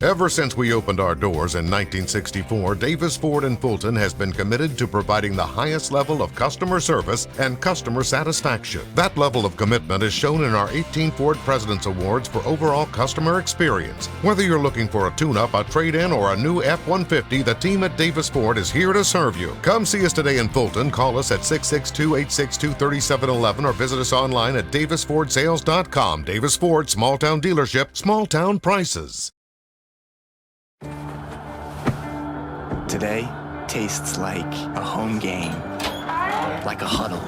Ever since we opened our doors in 1964, Davis Ford in Fulton has been committed to providing the highest level of customer service and customer satisfaction. That level of commitment is shown in our 18 Ford President's Awards for overall customer experience. Whether you're looking for a tune-up, a trade-in, or a new F-150, the team at Davis Ford is here to serve you. Come see us today in Fulton. Call us at 662-862-3711 or visit us online at davisfordsales.com. Davis Ford, small-town dealership, small-town prices. Today tastes like a home game, like a huddle.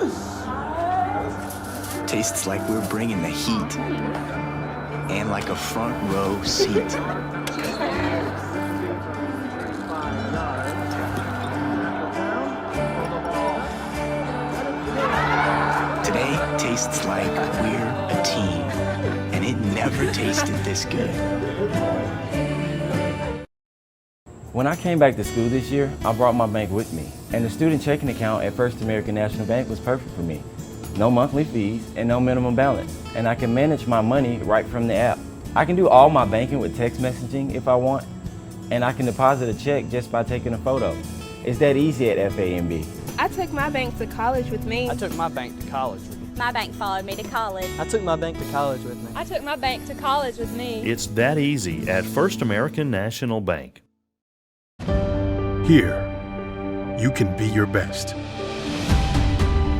Tastes like we're bringing the heat, and like a front row seat. Today tastes like we're a team, and it never tasted this good. When I came back to school this year, I brought my bank with me, and the student checking account at First American National Bank was perfect for me. No monthly fees and no minimum balance, and I can manage my money right from the app. I can do all my banking with text messaging if I want, and I can deposit a check just by taking a photo. It's that easy at FAMB. I took my bank to college with me. I took my bank to college with me. My bank followed me to college. I took my bank to college with me. I took my bank to college with me. It's that easy at First American National Bank. Here, you can be your best.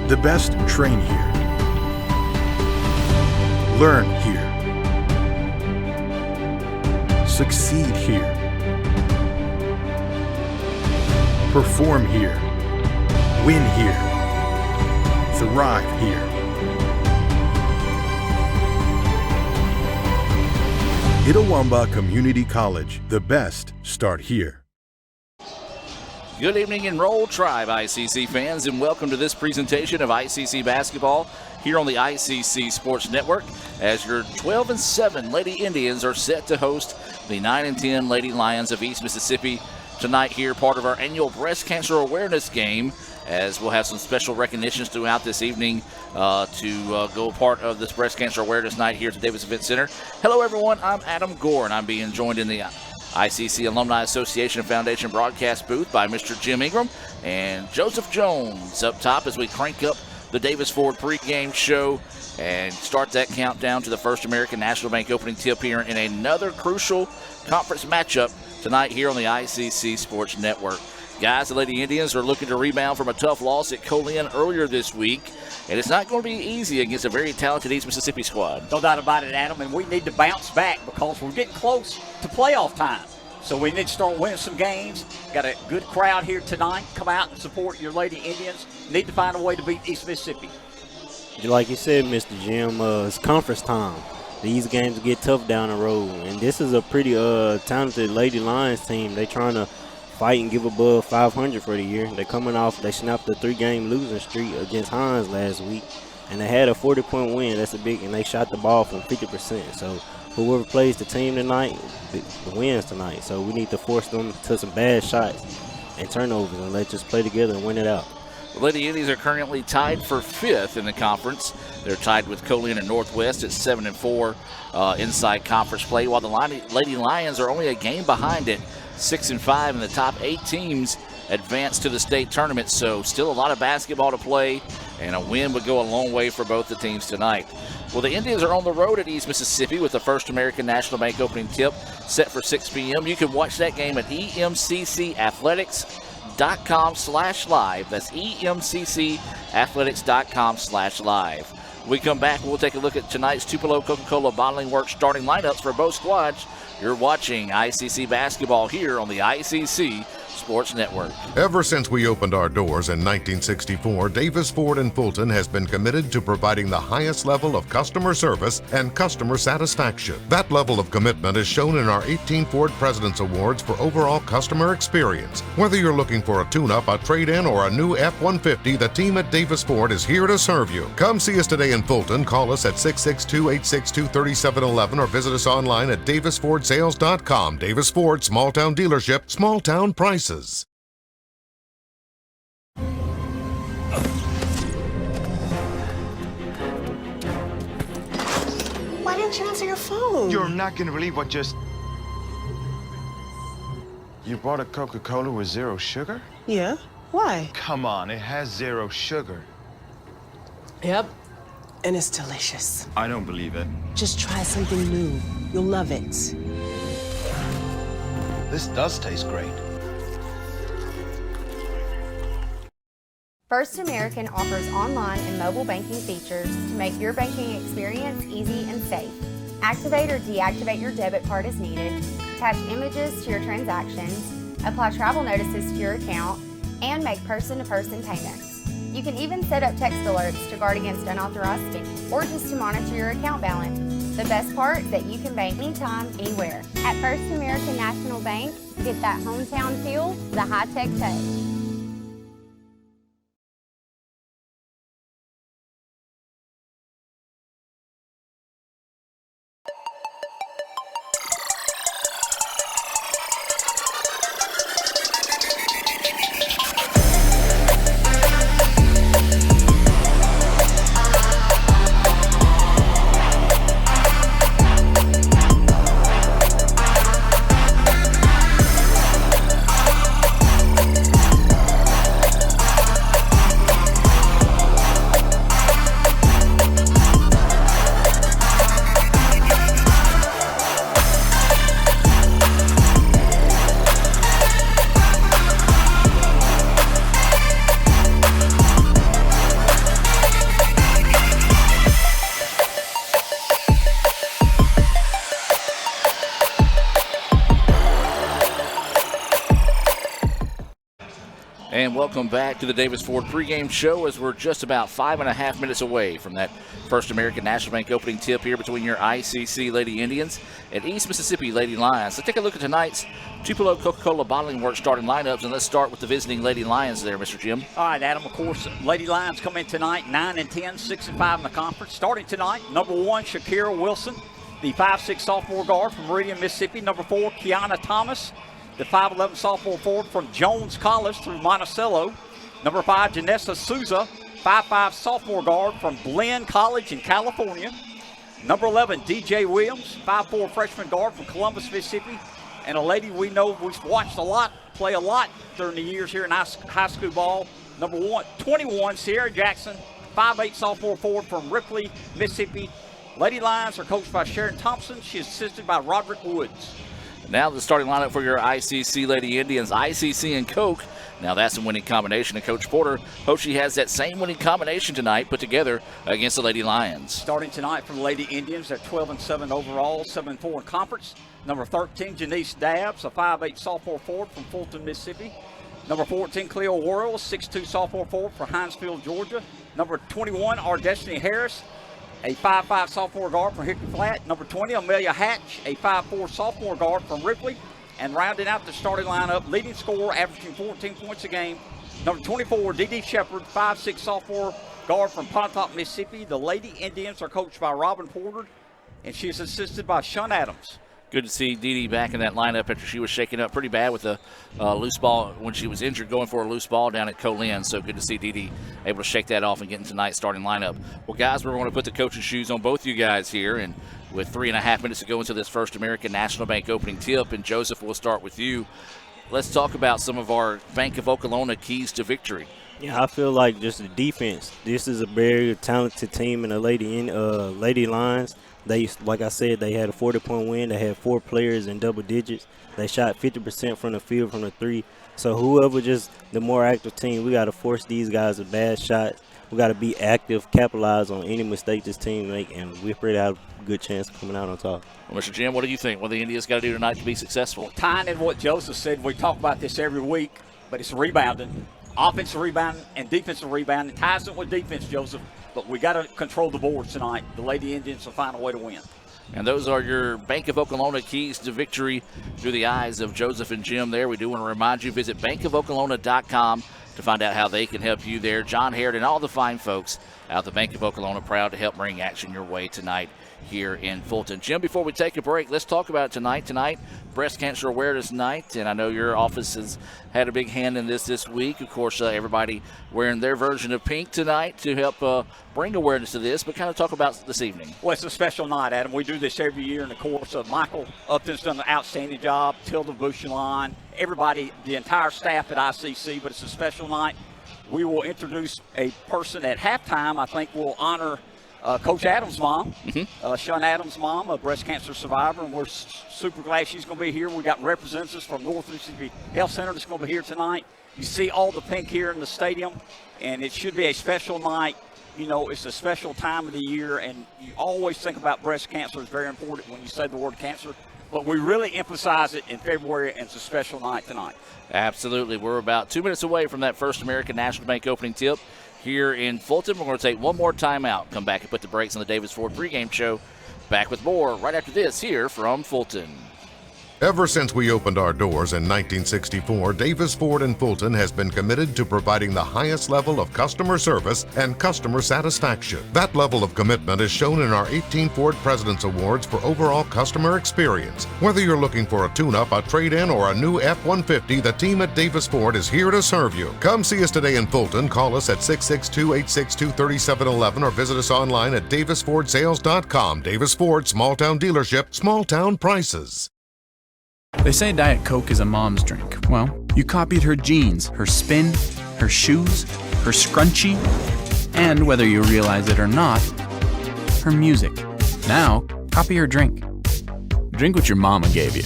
The best train here. Learn here. Succeed here. Perform here. Win here. Thrive here. Itawamba Community College. The best start here. Good evening, Enroll Tribe ICC fans, and welcome to this presentation of ICC basketball here on the ICC Sports Network, as your 12-7 Lady Indians are set to host the 9-10 Lady Lions of East Mississippi tonight here, part of our annual breast cancer awareness game, as we'll have some special recognitions throughout this evening to go part of this breast cancer awareness night here at the Davis Event Center. Hello, everyone. I'm Adam Gore, and I'm being joined in the ICC Alumni Association Foundation broadcast booth by Mr. Jim Ingram and Joseph Jones up top as we crank up the Davis Ford pregame show and start that countdown to the First American National Bank opening tip here in another crucial conference matchup tonight here on the ICC Sports Network. Guys, the Lady Indians are looking to rebound from a tough loss at Colin earlier this week, and it's not going to be easy against a very talented East Mississippi squad. No doubt about it, Adam, and we need to bounce back because we're getting close to playoff time. So we need to start winning some games. Got a good crowd here tonight. Come out and support your Lady Indians. Need to find a way to beat East Mississippi. Like you said, Mr. Jim, it's conference time. These games get tough down the road, and this is a pretty talented Lady Lions team. They're trying to fight and give above 500 for the year. They're coming off, they snapped a 3-game losing streak against Hines last week, and they had a 40-point win. That's a big, and they shot the ball from 50%. So whoever plays the team tonight wins tonight. So we need to force them to some bad shots and turnovers, and let's just play together and win it out. The Lady Indians are currently tied for 5th in the conference. They're tied with Colin and Northwest at 7-4 inside conference play, while the Lady Lions are only a game behind it, 6-5, and the top 8 teams advance to the state tournament. So still a lot of basketball to play, and a win would go a long way for both the teams tonight. Well, the Indians are on the road at East Mississippi with the First American National Bank opening tip set for 6 p.m. You can watch that game at emccathletics.com/live. That's emccathletics.com/live. When we come back, we'll take a look at tonight's Tupelo Coca-Cola Bottling Works starting lineups for both squads. You're watching ICC basketball here on the ICC Sports Network. Ever since we opened our doors in 1964, Davis Ford in Fulton has been committed to providing the highest level of customer service and customer satisfaction. That level of commitment is shown in our 18 Ford President's Awards for overall customer experience. Whether you're looking for a tune-up, a trade-in, or a new F-150, the team at Davis Ford is here to serve you. Come see us today in Fulton. Call us at 662-862-3711 or visit us online at davisfordsales.com. Davis Ford, small-town dealership, small-town prices. Why didn't you answer your phone? You're not going to believe what just... You bought a Coca-Cola with 0 sugar? Yeah. Why? Come on, it has 0 sugar. Yep. And it's delicious. I don't believe it. Just try something new. You'll love it. This does taste great. First American offers online and mobile banking features to make your banking experience easy and safe. Activate or deactivate your debit card as needed, attach images to your transactions, apply travel notices to your account, and make person-to-person payments. You can even set up text alerts to guard against unauthorized spending or just to monitor your account balance. The best part, that you can bank anytime, anywhere. At First American National Bank, get that hometown feel, the high-tech touch. And welcome back to the Davis Ford pregame show as we're just about 5.5 minutes away from that First American National Bank opening tip here between your ICC Lady Indians and East Mississippi Lady Lions. So take a look at tonight's Tupelo Coca-Cola Bottling Works starting lineups, and let's start with the visiting Lady Lions there, Mr. Jim. All right, Adam, of course, Lady Lions come in tonight 9-10, 6-5 in the conference. Starting tonight, number 1, Shakira Wilson, the 5'6" sophomore guard from Meridian, Mississippi. Number 4, Kiana Thomas, the 5'11" sophomore forward from Jones College through Monticello. Number 5, Janessa Souza, 5'5" sophomore guard from Glenn College in California. Number 11, DJ Williams, 5'4" freshman guard from Columbus, Mississippi. And a lady we know we've watched a lot, play a lot during the years here in high school ball. Number 21, Sierra Jackson, 5'8" sophomore forward from Ripley, Mississippi. Lady Lions are coached by Sharon Thompson. She is assisted by Roderick Woods. Now the starting lineup for your ICC Lady Indians, ICC and Coke. Now that's a winning combination, and Coach Porter hopes she has that same winning combination tonight put together against the Lady Lions. Starting tonight for the Lady Indians, they're 12-7 overall, 7-4 in conference. Number 13, Janice Dabbs, a 5'8" sophomore forward from Fulton, Mississippi. Number 14, Cleo Worrell, 6'2" sophomore forward from Hinesville, Georgia. Number 21, Ardestiny Harris, a 5'5" sophomore guard from Hickory Flat. Number 20, Amelia Hatch, a 5'4" sophomore guard from Ripley. And rounding out the starting lineup, leading scorer, averaging 14 points a game. Number 24, D.D. Shepard, 5'6" sophomore guard from Pontotoc, Mississippi. The Lady Indians are coached by Robin Porter, and she is assisted by Sean Adams. Good to see Dee Dee back in that lineup after she was shaken up pretty bad with a loose ball when she was injured going for a loose ball down at Colin. So good to see Dee Dee able to shake that off and get into tonight's starting lineup. Well, guys, we're going to put the coach's shoes on both you guys here. And with 3.5 minutes to go into this First American National Bank opening tip, and Joseph, we'll start with you. Let's talk about some of our Bank of Okolona keys to victory. Yeah, I feel like just the defense. This is a very talented team in the Lady Lions. They, like I said, they had a 40-point win. They had 4 players in double digits. They shot 50% from the field from the 3. So whoever just the more active team, we got to force these guys a bad shot. We got to be active, capitalize on any mistake this team make, and we're pretty have a good chance of coming out on top. Well, Mr. Jim, what do you think? What the Indians got to do tonight to be successful? Tying in what Joseph said, we talk about this every week, but it's rebounding. Offensive rebounding and defensive rebounding. Ties in with defense, Joseph. But we got to control the boards tonight. The Lady Indians will find a way to win. And those are your Bank of Okolona keys to victory through the eyes of Joseph and Jim there. We do want to remind you, visit bankofokolona.com to find out how they can help you there. John Harrod and all the fine folks out the Bank of Okolona, proud to help bring action your way tonight here in Fulton. Jim, before we take a break, let's talk about it tonight. Tonight, Breast Cancer Awareness Night, and I know your office has had a big hand in this week. Of course, everybody wearing their version of pink tonight to help bring awareness to this, but kind of talk about this evening. Well, it's a special night, Adam. We do this every year, and of course, Michael Upton's done an outstanding job, Tilda Bouchelon, everybody, the entire staff at ICC, but it's a special night. We will introduce a person at halftime. I think we'll honor Coach Adams' mom, Sean Adams' mom, a breast cancer survivor, and we're super glad she's going to be here. We got representatives from North Mississippi Health Center that's going to be here tonight. You see all the pink here in the stadium, and it should be a special night. You know, it's a special time of the year, and you always think about breast cancer. It's very important when you say the word cancer, but we really emphasize it in February, and it's a special night tonight. Absolutely. We're about 2 minutes away from that First American National Bank opening tip here in Fulton. We're going to take one more timeout, come back and put the brakes on the Davis Ford pregame show. Back with more right after this here from Fulton. Ever since we opened our doors in 1964, Davis Ford in Fulton has been committed to providing the highest level of customer service and customer satisfaction. That level of commitment is shown in our 18 Ford President's Awards for overall customer experience. Whether you're looking for a tune-up, a trade-in, or a new F-150, the team at Davis Ford is here to serve you. Come see us today in Fulton. Call us at 662-862-3711 or visit us online at davisfordsales.com. Davis Ford, small-town dealership, small-town prices. They say Diet Coke is a mom's drink. Well, you copied her jeans, her spin, her shoes, her scrunchie, and whether you realize it or not, her music. Now, copy her drink. Drink what your mama gave you.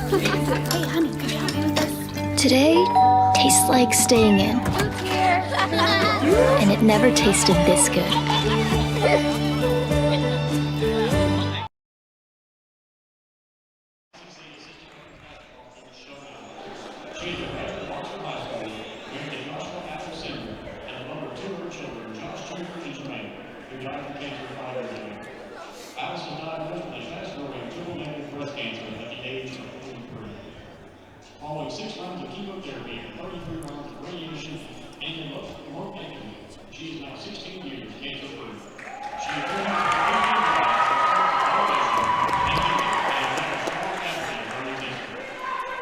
Hey, honey, could you help me with this? Today tastes like staying in. And it never tasted this good. Following 6 rounds of chemotherapy and 33 rounds of radiation and chemotherapy, she is now 16 years cancer-free. She is going to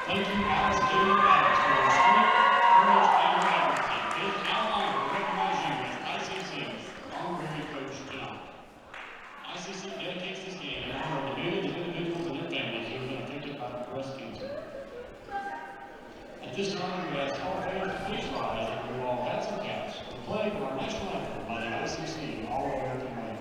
Thank you, Alice J. Adams, for your strength, courage, and your advocacy. It is our honor to recognize you as ICC's honorary coach tonight. ICC dedicates this game in honor of the millions of individuals and their families who have been affected by breast cancer. At this time, we ask all fans to please rise and we will all hats and caps to play for our national anthem by the ICC All-American Band.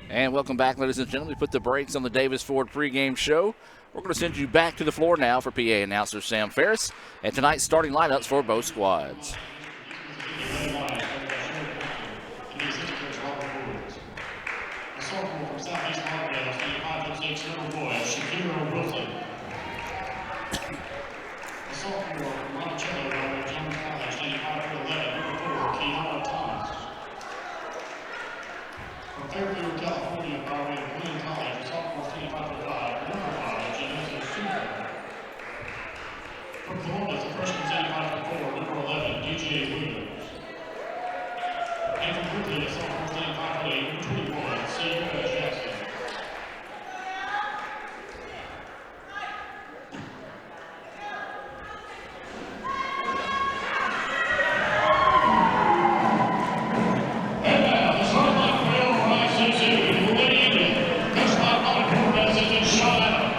And welcome back, ladies and gentlemen. We put the brakes on the Davis Ford pregame show. We're going to send you back to the floor now for PA announcer Sam Ferris and tonight's starting lineups for both squads. A sophomore from Southeast Arkansas, 5'6", little boy, Shakira Wilson. A sophomore from Monticello, Jones College, 5'11", number 4, Keona Thomas. From Fairfield, California, by way of Glenn College, a sophomore, 5'5", number 5, Janessa Suter. From Columbus, a freshman, 5'4", Nathan Quickly, sophomore, standing 5'8", number 21, senior, Jackson. And now, the starting line for ICC, Lady Indian, coached by Molly Cortez and Sean Adams.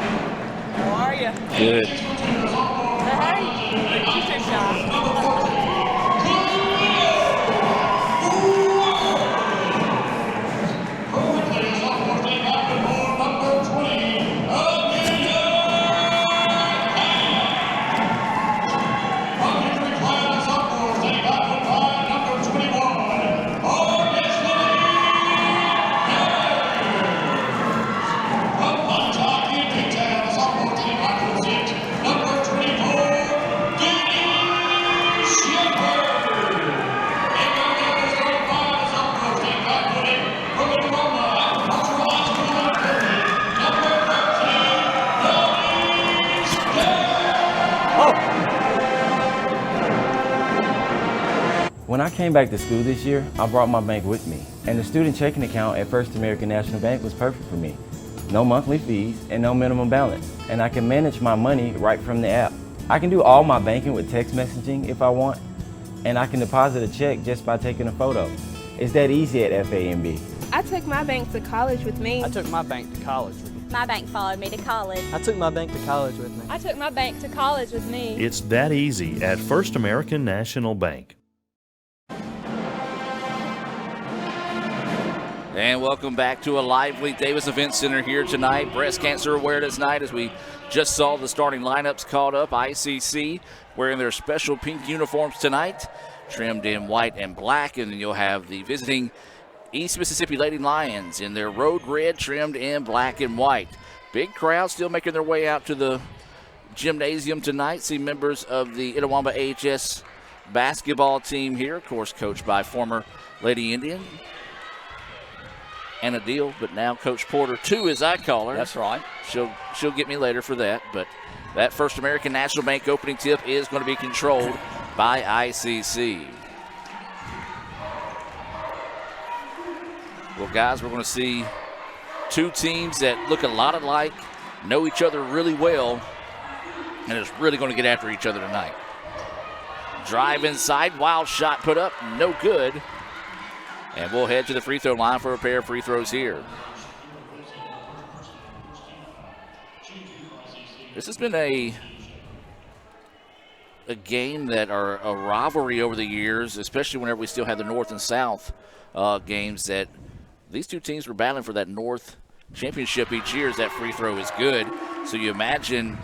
How are you? Good. Hey, she's too shy. When I came back to school this year, I brought my bank with me, and the student checking account at First American National Bank was perfect for me. No monthly fees and no minimum balance, and I can manage my money right from the app. I can do all my banking with text messaging if I want, and I can deposit a check just by taking a photo. It's that easy at FAMB. I took my bank to college with me. I took my bank to college with me. My bank followed me to college. I took my bank to college with me. I took my bank to college with me. It's that easy at First American National Bank. And welcome back to a lively Davis Event Center here tonight. Breast Cancer Awareness Night, as we just saw the starting lineups called up. ICC wearing their special pink uniforms tonight, trimmed in white and black. And then you'll have the visiting East Mississippi Lady Lions in their road red, trimmed in black and white. Big crowd still making their way out to the gymnasium tonight. See members of the Itawamba AHS basketball team here, of course, coached by former Lady Indian Anna Deal, but now Coach Porter 2, as I call her. That's right. She'll get me later for that, but that First American National Bank opening tip is going to be controlled by ICC. Well, guys, we're going to see two teams that look a lot alike, know each other really well, and is really going to get after each other tonight. Drive inside, wild shot put up, no good. And we'll head to the free throw line for a pair of free throws here. This has been a game that are a rivalry over the years, especially whenever we still have the North and South games, that these two teams were battling for that North championship each year as that free throw is good. So you imagine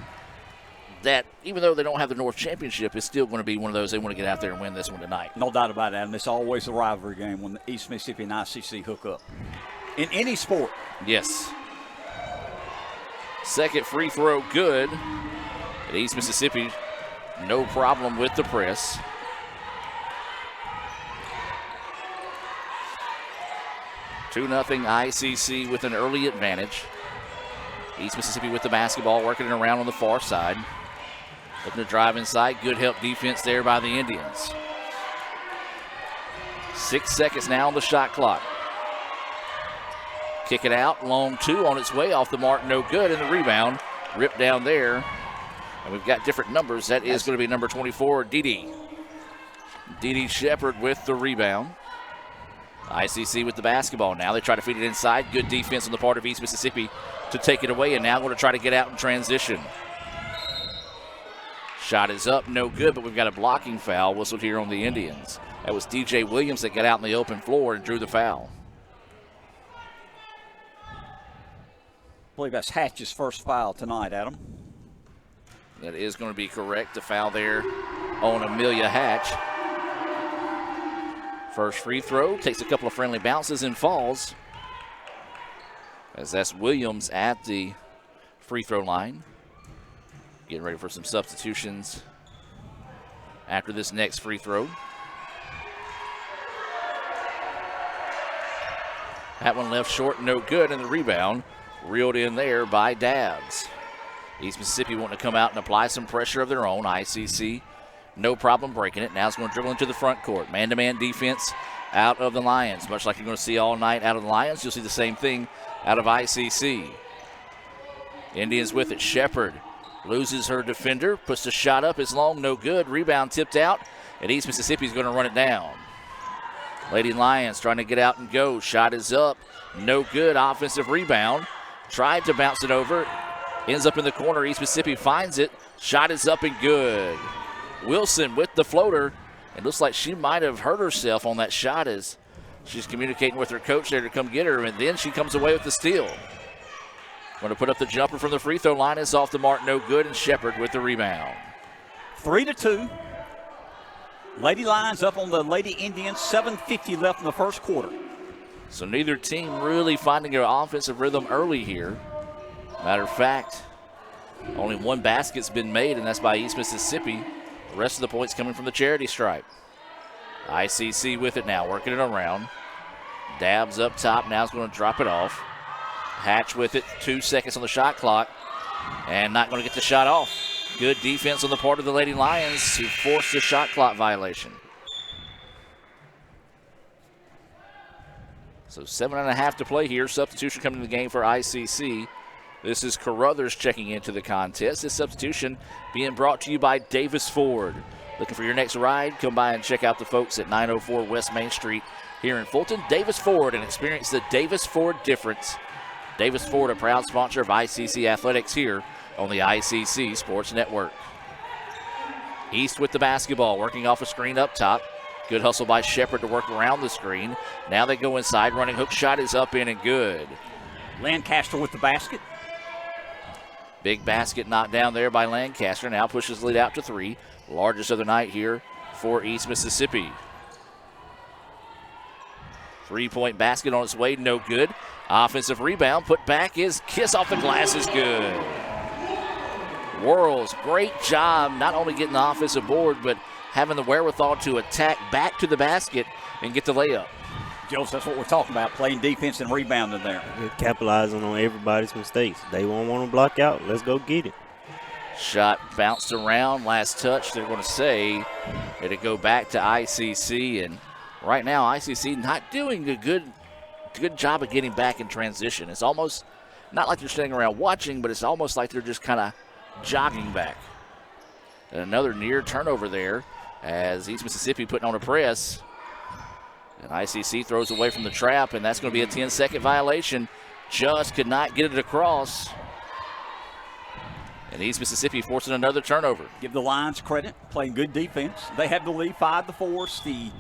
that even though they don't have the North championship, it's still going to be one of those they want to get out there and win this one tonight. No doubt about it, Adam. It's always a rivalry game when the East Mississippi and ICC hook up. In any sport. Yes. Second free throw good. At East Mississippi, no problem with the press. Two 0 ICC with an early advantage. East Mississippi with the basketball, working it around on the far side. Looking to drive inside. Good help defense there by the Indians. 6 seconds now on the shot clock. Kick it out. Long two on its way off the mark. No good. And the rebound ripped down there. And we've got different numbers. That is going to be number 24, Dee Dee Shepard with the rebound. ICC with the basketball. Now they try to feed it inside. Good defense on the part of East Mississippi to take it away. And now going to try to get out in transition. Shot is up, no good, but we've got a blocking foul whistled here on the Indians. That was DJ Williams that got out in the open floor and drew the foul. I believe that's Hatch's first foul tonight, Adam. That is going to be correct. The foul there on Amelia Hatch. First free throw, takes a couple of friendly bounces and falls. As that's Williams at the free throw line. Getting ready for some substitutions after this next free throw. That one left short, no good, and the rebound reeled in there by Dabbs. East Mississippi wanting to come out and apply some pressure of their own. ICC, no problem breaking it. Now it's going to dribble into the front court. Man-to-man defense out of the Lions. Much like you're going to see all night out of the Lions, you'll see the same thing out of ICC. Indians with it. Shepard loses her defender, puts the shot up. It's long, no good. Rebound tipped out, and East Mississippi is going to run it down. Lady Lions trying to get out and go. Shot is up, no good. Offensive rebound. Tried to bounce it over. Ends up in the corner. East Mississippi finds it. Shot is up and good. Wilson with the floater. It looks like she might have hurt herself on that shot as she's communicating with her coach there to come get her, and then she comes away with the steal. Going to put up the jumper from the free throw line. It's off the mark, no good, and Shepard with the rebound. 3-2. Lady Lions up on the Lady Indians. 7:50 left in the first quarter. So neither team really finding their offensive rhythm early here. Matter of fact, only one basket's been made, and that's by East Mississippi. The rest of the points coming from the charity stripe. ICC with it now, working it around. Dabs up top, now is going to drop it off. Hatch with it, 2 seconds on the shot clock, and not going to get the shot off. Good defense on the part of the Lady Lions to force the shot clock violation. So 7.5 to play here. Substitution coming to the game for ICC. This is Carruthers checking into the contest. This substitution being brought to you by Davis Ford. Looking for your next ride? Come by and check out the folks at 904 West Main Street here in Fulton. Davis Ford, and experience the Davis Ford difference. Davis Ford, a proud sponsor of ICC Athletics here on the ICC Sports Network. East with the basketball, working off a screen up top. Good hustle by Shepard to work around the screen. Now they go inside, running hook shot is up, in, and good. Lancaster with the basket. Big basket knocked down there by Lancaster. Now pushes the lead out to 3. Largest of the night here for East Mississippi. 3-point basket on its way, no good. Offensive rebound, put back is Kiss off the glass is good. Worrells, great job not only getting the offensive board, but having the wherewithal to attack back to the basket and get the layup. Joseph, that's what we're talking about, playing defense and rebounding there. They're capitalizing on everybody's mistakes. They won't want to block out. Let's go get it. Shot bounced around, last touch, they're going to say it'll go back to ICC, and right now ICC not doing a good job of getting back in transition. It's almost not like they're sitting around watching, but it's almost like they're just kind of jogging back. And another near turnover there as East Mississippi putting on a press. And ICC throws away from the trap, and that's going to be a 10-second violation. Just could not get it across. And East Mississippi forcing another turnover. Give the Lions credit, playing good defense. They have the lead 5-4. The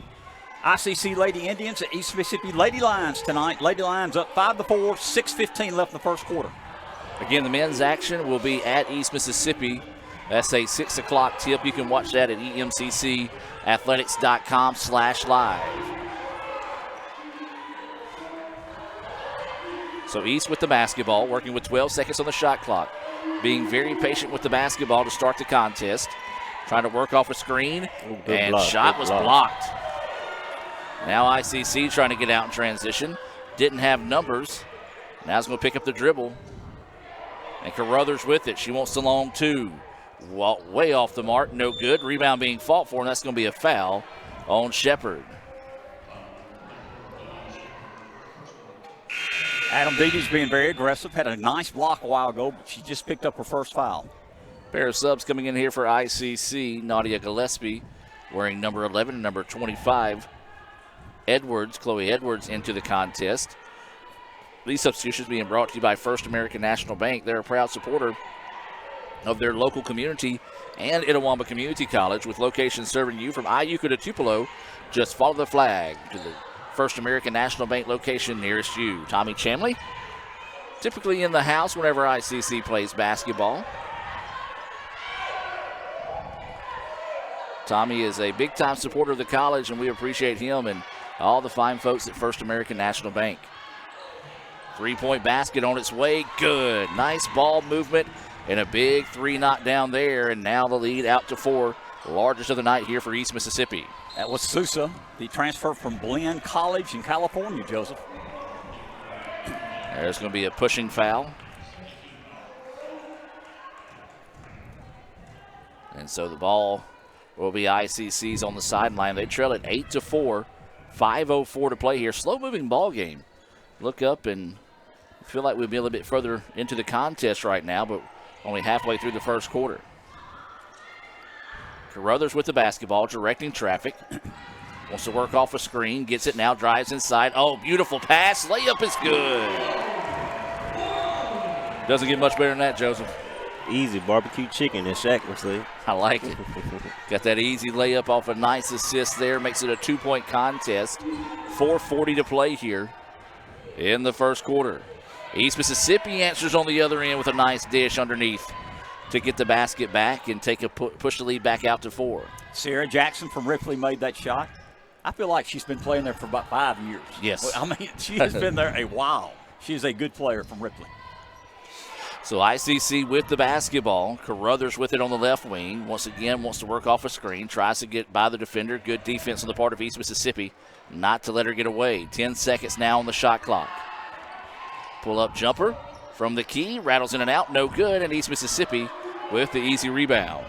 ICC Lady Indians at East Mississippi Lady Lions tonight. Lady Lions up 5-4, 6:15 left in the first quarter. Again, the men's action will be at East Mississippi. That's a 6 o'clock tip. You can watch that at emccathletics.com/live. So East with the basketball, working with 12 seconds on the shot clock. Being very patient with the basketball to start the contest. Trying to work off a screen, and block, shot was blocked. Now ICC trying to get out in transition. Didn't have numbers. Now it's going to pick up the dribble. And Carruthers with it. She wants the long 2. Way off the mark, no good. Rebound being fought for, and that's going to be a foul on Shepard. Adam Deedy's being very aggressive. Had a nice block a while ago, but she just picked up her first foul. Pair of subs coming in here for ICC. Nadia Gillespie wearing number 11 and number 25. Chloe Edwards into the contest. These substitutions being brought to you by First American National Bank. They're a proud supporter of their local community and Itawamba Community College, with locations serving you from Iuka to Tupelo. Just follow the flag to the First American National Bank location nearest you. Tommy Chamley, typically in the house whenever ICC plays basketball. Tommy is a big-time supporter of the college, and we appreciate him and all the fine folks at First American National Bank. 3-point basket on its way. Good. Nice ball movement and a big 3 knockdown there, and now the lead out to 4. Largest of the night here for East Mississippi. That was Sousa, the transfer from Glenn College in California, Joseph. There's going to be a pushing foul. And so the ball will be ICC's on the sideline. They trail it 8-4. 5:04 to play here. Slow-moving ball game. Look up and feel like we'd be a little bit further into the contest right now, but only halfway through the first quarter. Carruthers with the basketball, directing traffic. Wants to work off a screen, gets it now, drives inside. Oh, beautiful pass. Layup is good. Doesn't get much better than that, Joseph. Easy barbecue chicken, as Shaq would say. I like it. Got that easy layup off a nice assist there. Makes it a 2-point contest. 4:40 to play here in the first quarter. East Mississippi answers on the other end with a nice dish underneath to get the basket back and take a push the lead back out to 4. Sarah Jackson from Ripley made that shot. I feel like she's been playing there for about 5 years. Yes. I mean, she has been there a while. She is a good player from Ripley. So ICC with the basketball. Carruthers with it on the left wing. Once again, wants to work off a screen. Tries to get by the defender. Good defense on the part of East Mississippi. Not to let her get away. 10 seconds now on the shot clock. Pull-up jumper from the key. Rattles in and out. No good. And East Mississippi with the easy rebound.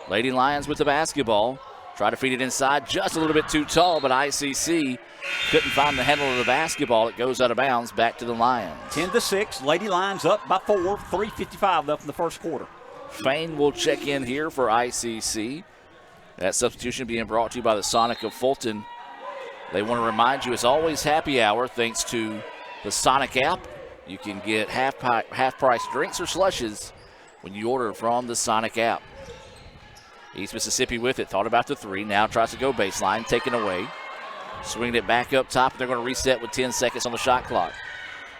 Lady Lions with the basketball. Try to feed it inside. Just a little bit too tall, but ICC couldn't find the handle of the basketball. It goes out of bounds back to the Lions. 10-6. Lady Lions up by 4. 3:55 left in the first quarter. Fain will check in here for ICC. That substitution being brought to you by the Sonic of Fulton. They want to remind you it's always happy hour thanks to the Sonic app. You can get half-price drinks or slushes when you order from the Sonic app. East Mississippi with it. Thought about the 3. Now tries to go baseline. Taken away. Swinging it back up top. They're going to reset with 10 seconds on the shot clock.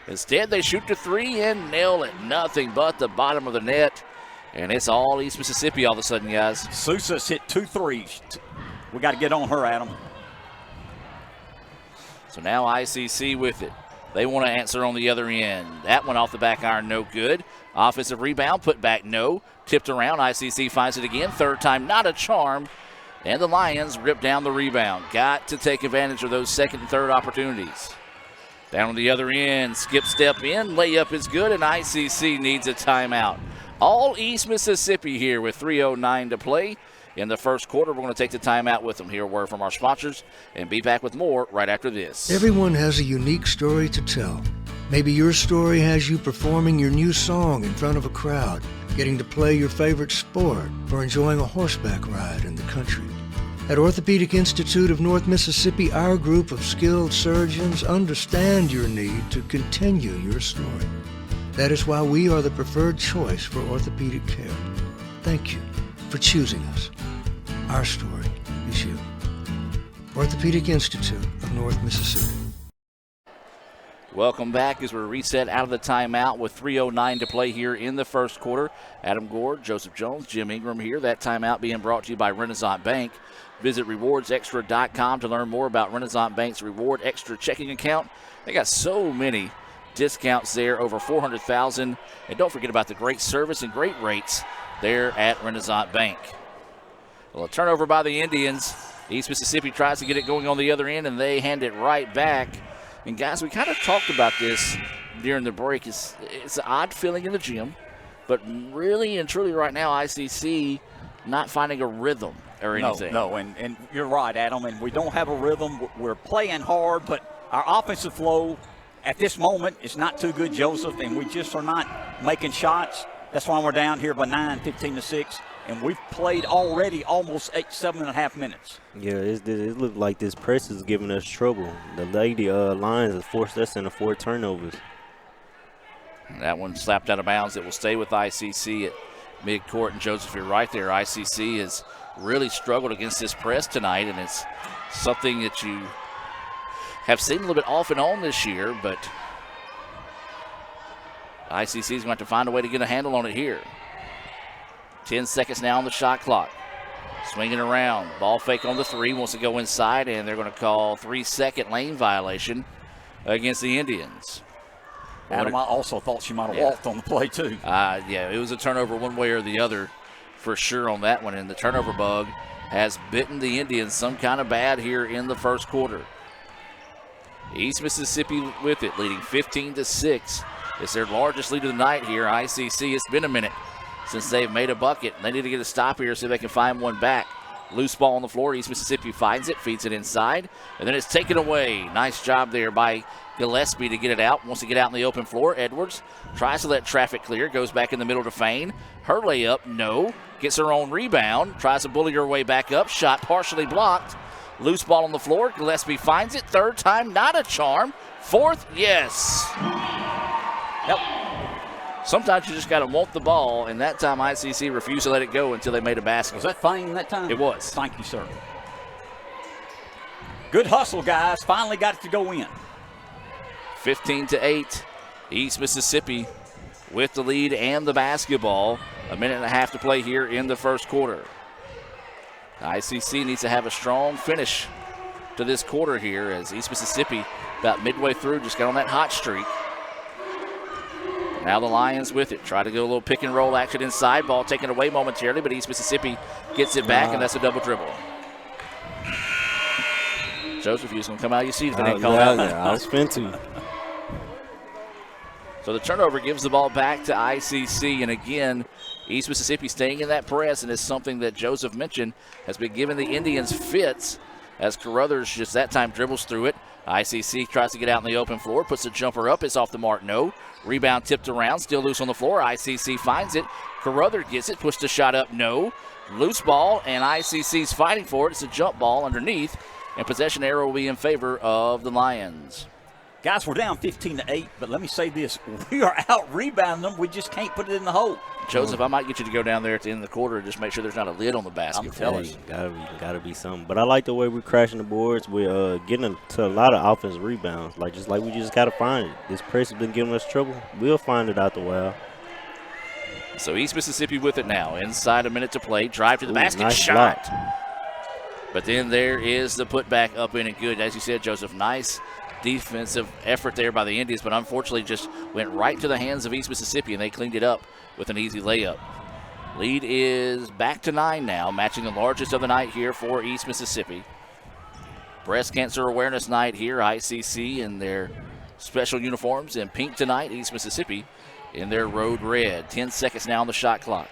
Instead, they shoot the 3 and nail it. Nothing but the bottom of the net. And it's all East Mississippi all of a sudden, guys. Sousa's hit 2 threes. We got to get on her, Adam. So now ICC with it. They want to answer on the other end. That one off the back iron, no good. Offensive rebound, put back, no. Tipped around, ICC finds it again. Third time, not a charm. And the Lions rip down the rebound. Got to take advantage of those second and third opportunities. Down on the other end, skip step in, layup is good, and ICC needs a timeout. All East Mississippi here with 3:09 to play. In the first quarter, we're going to take the timeout with them. Hear a word from our sponsors and be back with more right after this. Everyone has a unique story to tell. Maybe your story has you performing your new song in front of a crowd, getting to play your favorite sport, or enjoying a horseback ride in the country. At Orthopedic Institute of North Mississippi, our group of skilled surgeons understand your need to continue your story. That is why we are the preferred choice for orthopedic care. Thank you for choosing us. Our story is you. Orthopedic Institute of North Mississippi. Welcome back as we're reset out of the timeout with 3:09 to play here in the first quarter. Adam Gord, Joseph Jones, Jim Ingram here. That timeout being brought to you by Renaissance Bank. Visit rewardsextra.com to learn more about Renaissance Bank's Reward Extra checking account. They got so many discounts there, over 400,000. And don't forget about the great service and great rates there at Renaissance Bank. Well, a turnover by the Indians. East Mississippi tries to get it going on the other end, and they hand it right back. And, guys, we kind of talked about this during the break. It's an odd feeling in the gym, but really and truly right now, ICC not finding a rhythm or anything. No, and you're right, Adam, and we don't have a rhythm. We're playing hard, but our offensive flow at this moment is not too good, Joseph, and we just are not making shots. That's why we're down here by 9, 15-6. And we've played already almost 7.5 minutes. Yeah, it looked like this press is giving us trouble. The Lady Lions have forced us into 4 turnovers. That one slapped out of bounds. It will stay with ICC at midcourt. And Joseph, you're right there. ICC has really struggled against this press tonight, and it's something that you have seen a little bit off and on this year, but ICC is going to have to find a way to get a handle on it here. 10 seconds now on the shot clock. Swinging around. Ball fake on the 3. Wants to go inside, and they're going to call 3-second lane violation against the Indians. Adam, I also thought she might have walked on the play, too. Yeah, it was a turnover one way or the other for sure on that one, and the turnover bug has bitten the Indians some kind of bad here in the first quarter. East Mississippi with it, leading 15-6. It's their largest lead of the night here. ICC, it's been a minute since they've made a bucket. They need to get a stop here so they can find one back. Loose ball on the floor. East Mississippi finds it, feeds it inside, and then it's taken away. Nice job there by Gillespie to get it out. Wants to get out in the open floor. Edwards tries to let traffic clear. Goes back in the middle to Fain. Her layup, no. Gets her own rebound. Tries to bully her way back up. Shot partially blocked. Loose ball on the floor. Gillespie finds it. Third time, not a charm. Fourth, yes. Yep. Sometimes you just got to want the ball, and that time ICC refused to let it go until they made a basket. Was that Fain that time? It was. Thank you, sir. Good hustle, guys. Finally got it to go in. 15-8. East Mississippi with the lead and the basketball. A minute and a half to play here in the first quarter. ICC needs to have a strong finish to this quarter here as East Mississippi about midway through just got on that hot streak. Now the Lions with it. Try to go a little pick and roll action inside. Ball taken away momentarily, but East Mississippi gets it back, and that's a double dribble. Joseph, you're going to come out of your seat if they didn't call it out. I was fin to. So the turnover gives the ball back to ICC, and again, East Mississippi staying in that press, and it's something that Joseph mentioned has been giving the Indians fits as Carruthers just that time dribbles through it. ICC tries to get out in the open floor, puts the jumper up. It's off the mark, no. Rebound tipped around, still loose on the floor. ICC finds it. Carruthers gets it, pushed the shot up, no. Loose ball, and ICC's fighting for it. It's a jump ball underneath, and possession arrow will be in favor of the Lions. Guys, we're down 15-8, but let me say this. We are out rebounding them. We just can't put it in the hole. Joseph, I might get you to go down there at the end of the quarter and just make sure there's not a lid on the basket. I'm telling you. Gotta be something. But I like the way we're crashing the boards. We're getting to a lot of offensive rebounds. We just gotta find it. This press has been giving us trouble. We'll find it out the while. So East Mississippi with it now. Inside a minute to play. Drive to the basket. Nice shot. block. But then there is the putback up in and good. As you said, Joseph, nice defensive effort there by the Indians, but unfortunately just went right to the hands of East Mississippi, and they cleaned it up with an easy layup. Lead is back to 9 now, matching the largest of the night here for East Mississippi. Breast Cancer Awareness Night here, ICC in their special uniforms in pink tonight, East Mississippi in their road red. 10 seconds now on the shot clock.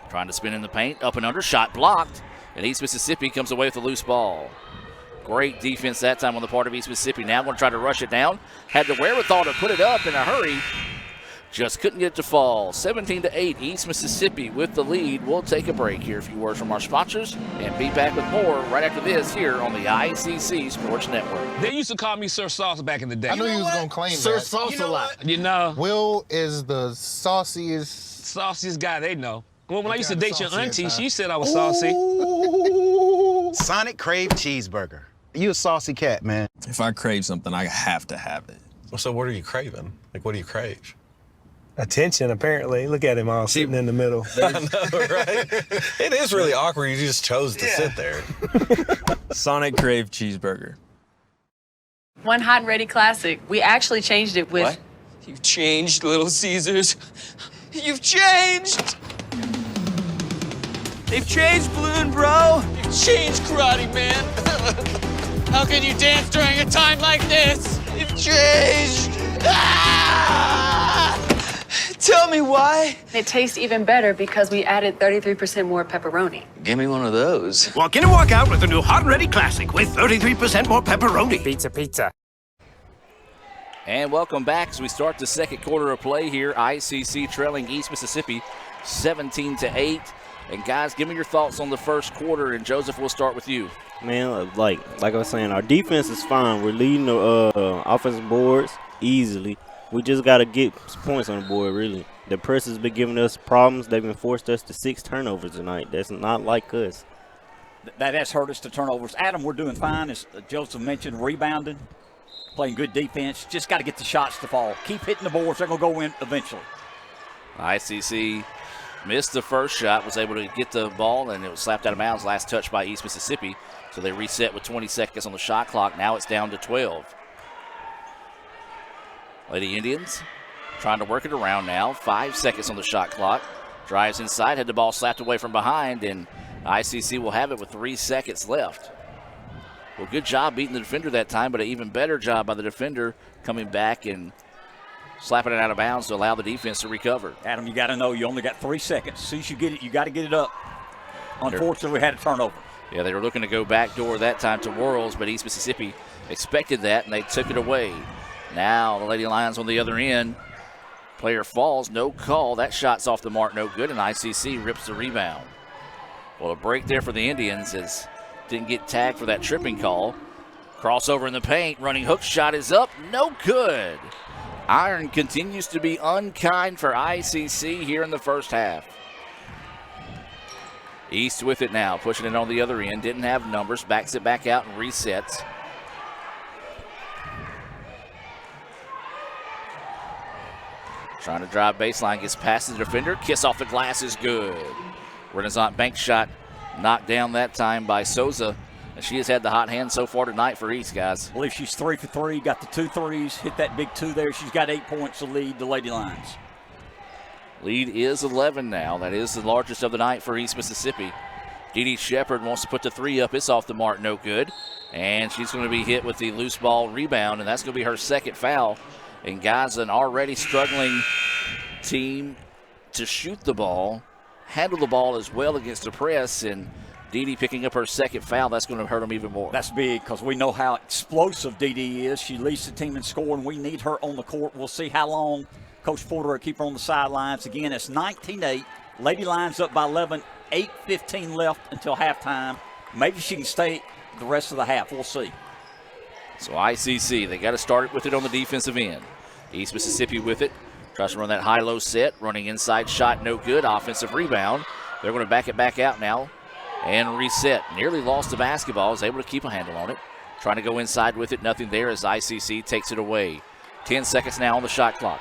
Trying to spin in the paint, up and under, shot blocked. And East Mississippi comes away with a loose ball. Great defense that time on the part of East Mississippi. Now going to try to rush it down. Had the wherewithal to put it up in a hurry. Just couldn't get it to fall. 17-8, East Mississippi with the lead. We'll take a break here. A few words from our sponsors and be back with more right after this here on the ICC Sports Network. They used to call me Sir Sauce back in the day. I knew you was going to claim Sir that. Sauce a lot. You know. Will is the sauciest guy they know. Well, when I used to date your auntie, inside. she said I was saucy. Sonic Crave Cheeseburger. You a saucy cat, man. If I crave something, I have to have it. Well, so what are you craving? What do you crave? Attention, apparently. Look at him all sitting in the middle. I know, right? It is really awkward. You just chose to sit there. Sonic Crave Cheeseburger. One Hot and Ready Classic. We actually changed it with... What? You've changed, Little Caesars. You've changed! They've changed, Balloon Bro. You've changed, Karate Man. How can you dance during a time like this? You've changed. Ah! Tell me why. It tastes even better because we added 33% more pepperoni. Give me one of those. Walk in and walk out with the new Hot and Ready Classic with 33% more pepperoni. Pizza. And welcome back as we start the second quarter of play here. ICC trailing East Mississippi 17-8. And guys, give me your thoughts on the first quarter, and Joseph, we'll start with you. Man, like I was saying, our defense is fine. We're leading the offensive boards easily. We just got to get some points on the board, really. The press has been giving us problems. They've been forced us to 6 turnovers tonight. That's not like us. That has hurt us to turnovers. Adam, we're doing fine, as Joseph mentioned, rebounding, playing good defense. Just got to get the shots to fall. Keep hitting the boards. They're going to go in eventually. ICC missed the first shot, was able to get the ball, and it was slapped out of bounds. Last touch by East Mississippi. So they reset with 20 seconds on the shot clock. Now it's down to 12. Lady Indians trying to work it around now. 5 seconds on the shot clock. Drives inside, had the ball slapped away from behind, and ICC will have it with 3 seconds left. Well, good job beating the defender that time, but an even better job by the defender coming back and slapping it out of bounds to allow the defense to recover. Adam, you got to know you only got 3 seconds. As soon as you get it, you got to get it up. Unfortunately, we had a turnover. Yeah, they were looking to go backdoor that time to Worrells, but East Mississippi expected that, and they took it away. Now the Lady Lions on the other end. Player falls, no call. That shot's off the mark, no good, and ICC rips the rebound. Well, a break there for the Indians as didn't get tagged for that tripping call. Crossover in the paint, running hook shot is up, no good. Iron continues to be unkind for ICC here in the first half. East with it now, pushing it on the other end. Didn't have numbers, backs it back out and resets. Trying to drive baseline, gets past the defender. Kiss off the glass is good. Renaissance bank shot knocked down that time by Souza. And she has had the hot hand so far tonight for East, guys. I believe she's 3 for 3, got the 2 threes, hit that big 2 there. She's got 8 points to lead the Lady Lions. Lead is 11 now. That is the largest of the night for East Mississippi. Dee Shepard wants to put the 3 up. It's off the mark, no good. And she's going to be hit with the loose ball rebound, and that's going to be her second foul. And guys, an already struggling team to shoot the ball, handle the ball as well against the press, and Dee picking up her second foul, that's going to hurt them even more. That's big because we know how explosive Dee is. She leads the team in scoring. We need her on the court. We'll see how long Coach Porter will keep her on the sidelines. Again, it's 19-8. Lady Lions up by 11, 8:15 left until halftime. Maybe she can stay the rest of the half. We'll see. So ICC, they got to start with it on the defensive end. East Mississippi with it. Tries to run that high-low set. Running inside shot, no good. Offensive rebound. They're going to back it back out now and reset. Nearly lost the basketball. Is able to keep a handle on it. Trying to go inside with it. Nothing there as ICC takes it away. 10 seconds now on the shot clock.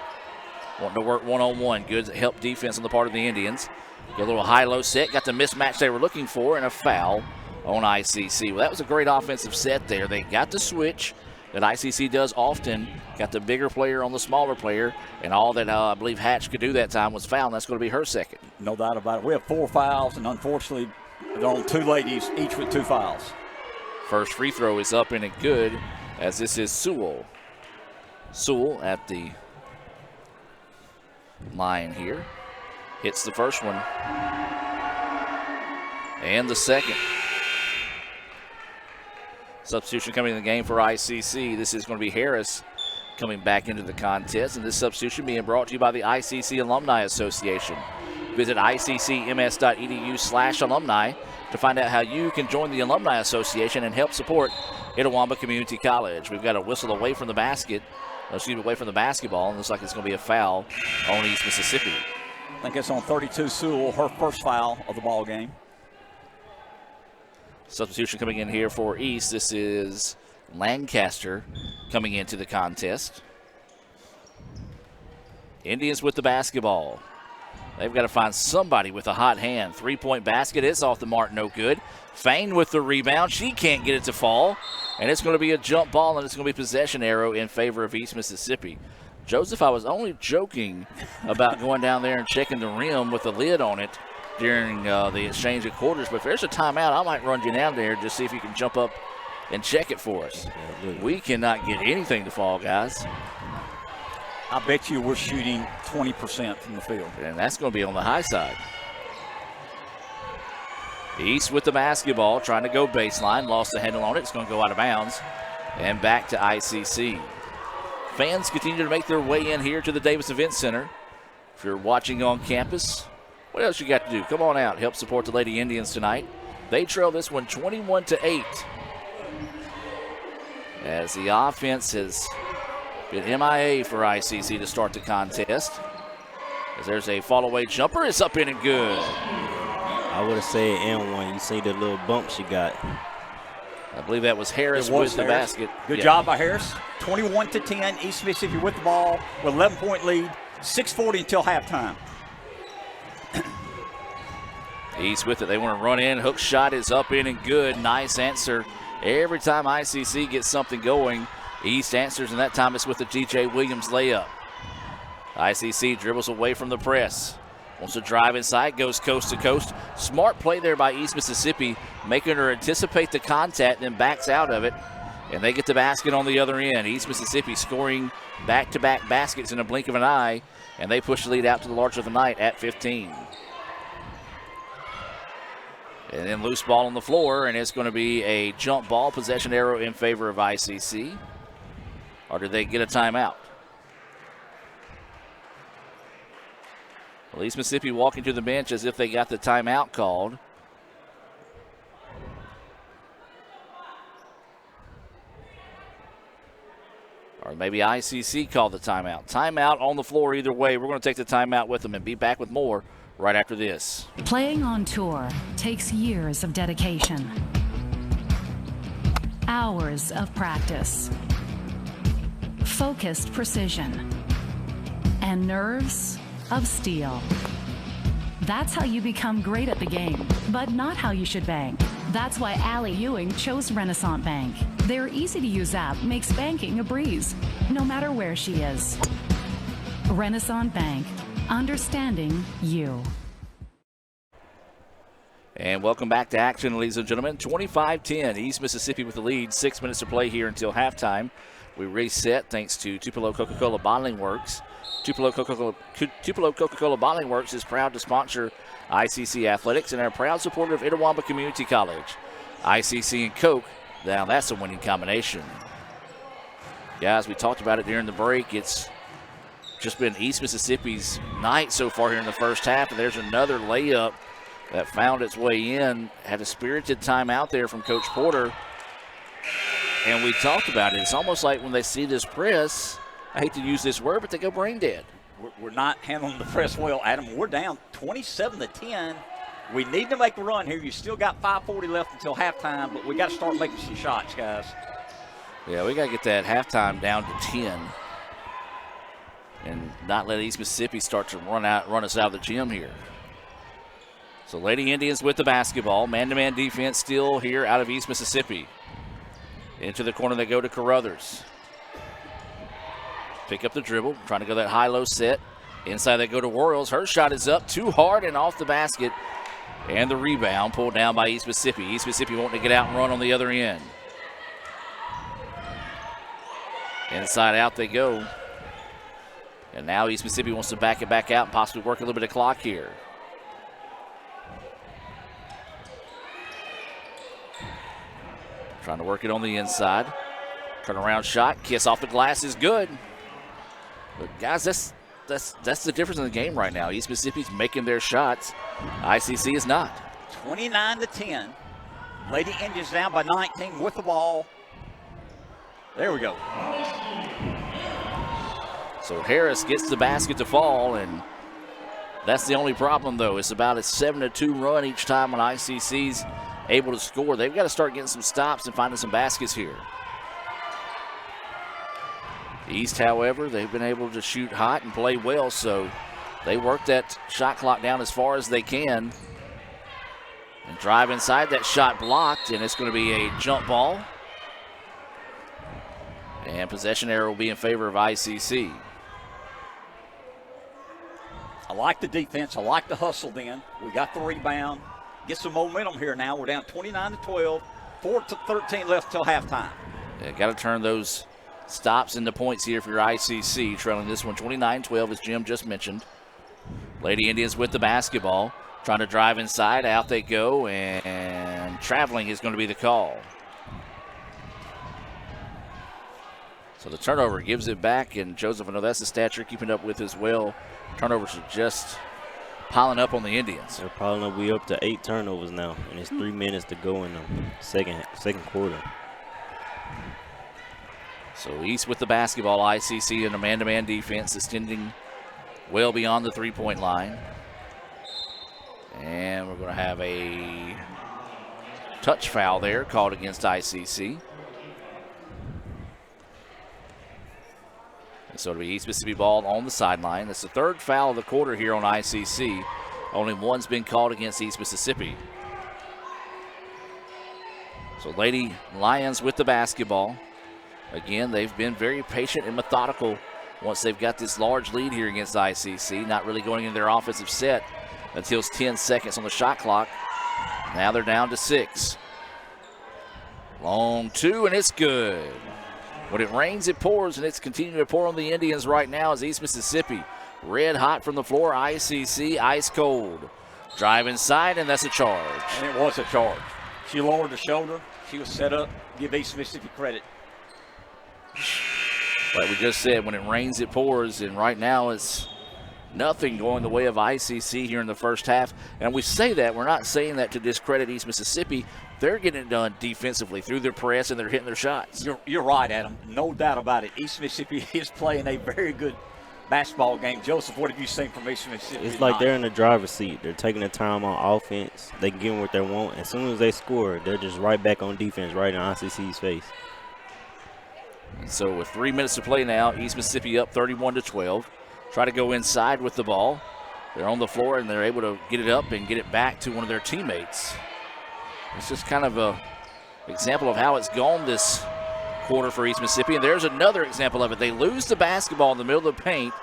Wanting to work one-on-one. Good help defense on the part of the Indians. Get a little high-low set. Got the mismatch they were looking for and a foul on ICC. Well, that was a great offensive set there. They got the switch that ICC does often. Got the bigger player on the smaller player, and all that I believe Hatch could do that time was foul, and that's going to be her second. No doubt about it. We have 4 fouls, and unfortunately, they're on 2 ladies, each with 2 fouls. First free throw is up and it good, as this is Sewell. Sewell at the line here. Hits the first one. And the second. Substitution coming in the game for ICC. This is going to be Harris coming back into the contest, and this substitution being brought to you by the ICC Alumni Association. Visit iccms.edu/alumni to find out how you can join the Alumni Association and help support Itawamba Community College. We've got a whistle away from the basket, away from the basketball, and looks like it's going to be a foul on East Mississippi. I think it's on 32 Sewell, her first foul of the ball game. Substitution coming in here for East. This is Lancaster coming into the contest. Indians with the basketball. They've got to find somebody with a hot hand. 3-point basket. It's off the mark, no good. Fain with the rebound. She can't get it to fall. And it's going to be a jump ball, and it's going to be possession arrow in favor of East Mississippi. Joseph, I was only joking about going down there and checking the rim with the lid on it during the exchange of quarters, but if there's a timeout, I might run you down there just see if you can jump up and check it for us. We cannot get anything to fall, guys. I bet you we're shooting 20% from the field. And that's going to be on the high side. East with the basketball, trying to go baseline, lost the handle on it. It's going to go out of bounds and back to ICC. Fans continue to make their way in here to the Davis Event Center. If you're watching on campus, what else you got to do? Come on out, help support the Lady Indians tonight. They trail this one 21-8. As the offense has been MIA for ICC to start the contest. As there's a fall-away jumper, it's up in and good. I would have said N1. You see the little bump she got. I believe that was Harris with the basket. Good job by Harris. 21-10, East Mississippi with the ball with 11-point lead. 6:40 until halftime. East with it. They want to run in. Hook shot is up in and good. Nice answer. Every time ICC gets something going, East answers, and that time it's with the DJ Williams layup. ICC dribbles away from the press. Wants to drive inside, goes coast to coast. Smart play there by East Mississippi, making her anticipate the contact, then backs out of it. And they get the basket on the other end. East Mississippi scoring back-to-back baskets in a blink of an eye, and they push the lead out to the large of the night at 15. And then loose ball on the floor, and it's going to be a jump ball, possession arrow in favor of ICC. Or did they get a timeout? Well, East Mississippi walking to the bench as if they got the timeout called. Or maybe ICC called the timeout. Timeout on the floor either way. We're going to take the timeout with them and be back with more right after this. Playing on tour takes years of dedication, hours of practice, focused precision, and nerves of steel. That's how you become great at the game, but not how you should bank. That's why Allie Ewing chose Renaissance Bank. Their easy-to-use app makes banking a breeze, no matter where she is. Renaissance Bank, understanding you. And welcome back to action, ladies and gentlemen. 25-10, East Mississippi with the lead. 6 minutes to play here until halftime. We reset thanks to Tupelo Coca-Cola Bottling Works. Tupelo Coca-Cola Bottling Works is proud to sponsor ICC Athletics and are a proud supporter of Itawamba Community College. ICC and Coke, now that's a winning combination. Guys, we talked about it during the break. It's just been East Mississippi's night so far here in the first half, and there's another layup that found its way in. Had a spirited time out there from Coach Porter, and we talked about it. It's almost like when they see this press, I hate to use this word, but they go brain dead. We're not handling the press well, Adam. We're down 27-10. We need to make a run here. You still got 5:40 left until halftime, but we got to start making some shots, guys. Yeah, we got to get that halftime down to 10 and not let East Mississippi start to run us out of the gym here. So Lady Indians with the basketball. Man-to-man defense still here out of East Mississippi. Into the corner they go to Carruthers. Pick up the dribble, trying to go that high-low set. Inside they go to Royals. Her shot is up too hard and off the basket. And the rebound pulled down by East Mississippi. East Mississippi wanting to get out and run on the other end. Inside out they go. And now East Mississippi wants to back it back out and possibly work a little bit of clock here. Trying to work it on the inside. Turnaround shot, kiss off the glass is good. But guys, that's the difference in the game right now. East Mississippi's making their shots. ICC is not. 29-10. Lady Indians down by 19 with the ball. There we go. So Harris gets the basket to fall, and that's the only problem, though. It's about a 7-2 run each time when ICC's able to score. They've got to start getting some stops and finding some baskets here. East, however, they've been able to shoot hot and play well, so they work that shot clock down as far as they can. And drive inside, that shot blocked, and it's going to be a jump ball. And possession arrow will be in favor of ICC. I like the defense. I like the hustle then. We got the rebound. Get some momentum here now. We're down 29-12. 4-13 left till halftime. Yeah, got to turn those stops into points here for your ICC. Trailing this one 29-12, as Jim just mentioned. Lady Indians with the basketball. Trying to drive inside. Out they go, and traveling is going to be the call. So the turnover gives it back, and Joseph, I know that's the stat you're keeping up with as well. Turnovers are just piling up on the Indians. They're piling up. We're up to 8 turnovers now, and it's 3 minutes to go in the second quarter. So East with the basketball, ICC in a man-to-man defense, extending well beyond the three-point line. And we're going to have a touch foul there called against ICC. And so it'll be East Mississippi ball on the sideline. That's the third foul of the quarter here on ICC. Only one's been called against East Mississippi. So Lady Lions with the basketball. Again, they've been very patient and methodical once they've got this large lead here against ICC. Not really going in their offensive set until it's 10 seconds on the shot clock. Now they're down to 6. Long two, and it's good. When it rains, it pours, and it's continuing to pour on the Indians right now as East Mississippi red hot from the floor. ICC ice cold. Drive inside, and that's a charge. And it was a charge. She lowered the shoulder. She was set up. Give East Mississippi credit. Like we just said, when it rains, it pours, and right now it's nothing going the way of ICC here in the first half. And we say that, we're not saying that to discredit East Mississippi. They're getting it done defensively through their press, and they're hitting their shots. You're right, Adam. No doubt about it. East Mississippi is playing a very good basketball game. Joseph, what have you seen from East Mississippi? It's like they're in the driver's seat. They're taking their time on offense. They can get what they want. As soon as they score, they're just right back on defense, right in ICC's face. And so with 3 minutes to play now, East Mississippi up 31-12. Try to go inside with the ball. They're on the floor, and they're able to get it up and get it back to one of their teammates. It's just kind of an example of how it's gone this quarter for East Mississippi. And there's another example of it. They lose the basketball in the middle of the paint.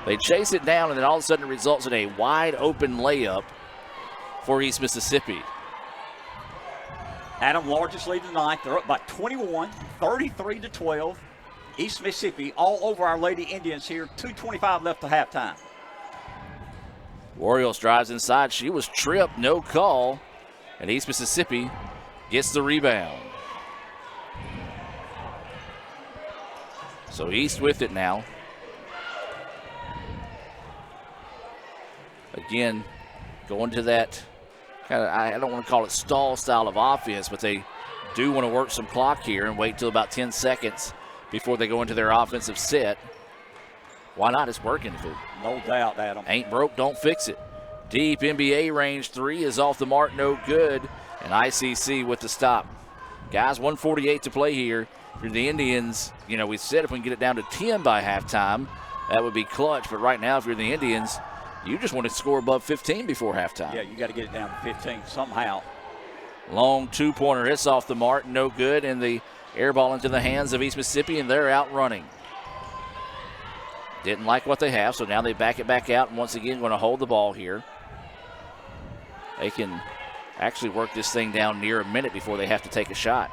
They chase it down, and then all of a sudden it results in a wide open layup for East Mississippi. Adam, largest lead tonight. They're up by 21, 33-12. East Mississippi all over our Lady Indians here. 2:25 left to halftime. Orioles drives inside. She was tripped, no call. And East Mississippi gets the rebound. So East with it now. Again, going to that kind of, I don't want to call it stall style of offense, but they do want to work some clock here and wait till about 10 seconds before they go into their offensive set. Why not? It's working. If it no doubt, Adam. Ain't broke, don't fix it. Deep NBA range three is off the mark, no good. And ICC with the stop. Guys, 1:48 to play here. For the Indians, you know, we said if we can get it down to 10 by halftime, that would be clutch. But right now, if you're the Indians, you just want to score above 15 before halftime. Yeah, you got to get it down to 15 somehow. Long two-pointer hits off the mark, no good. And the air ball into the hands of East Mississippi, and they're out running. Didn't like what they have, so now they back it back out, and once again going to hold the ball here. They can actually work this thing down near a minute before they have to take a shot.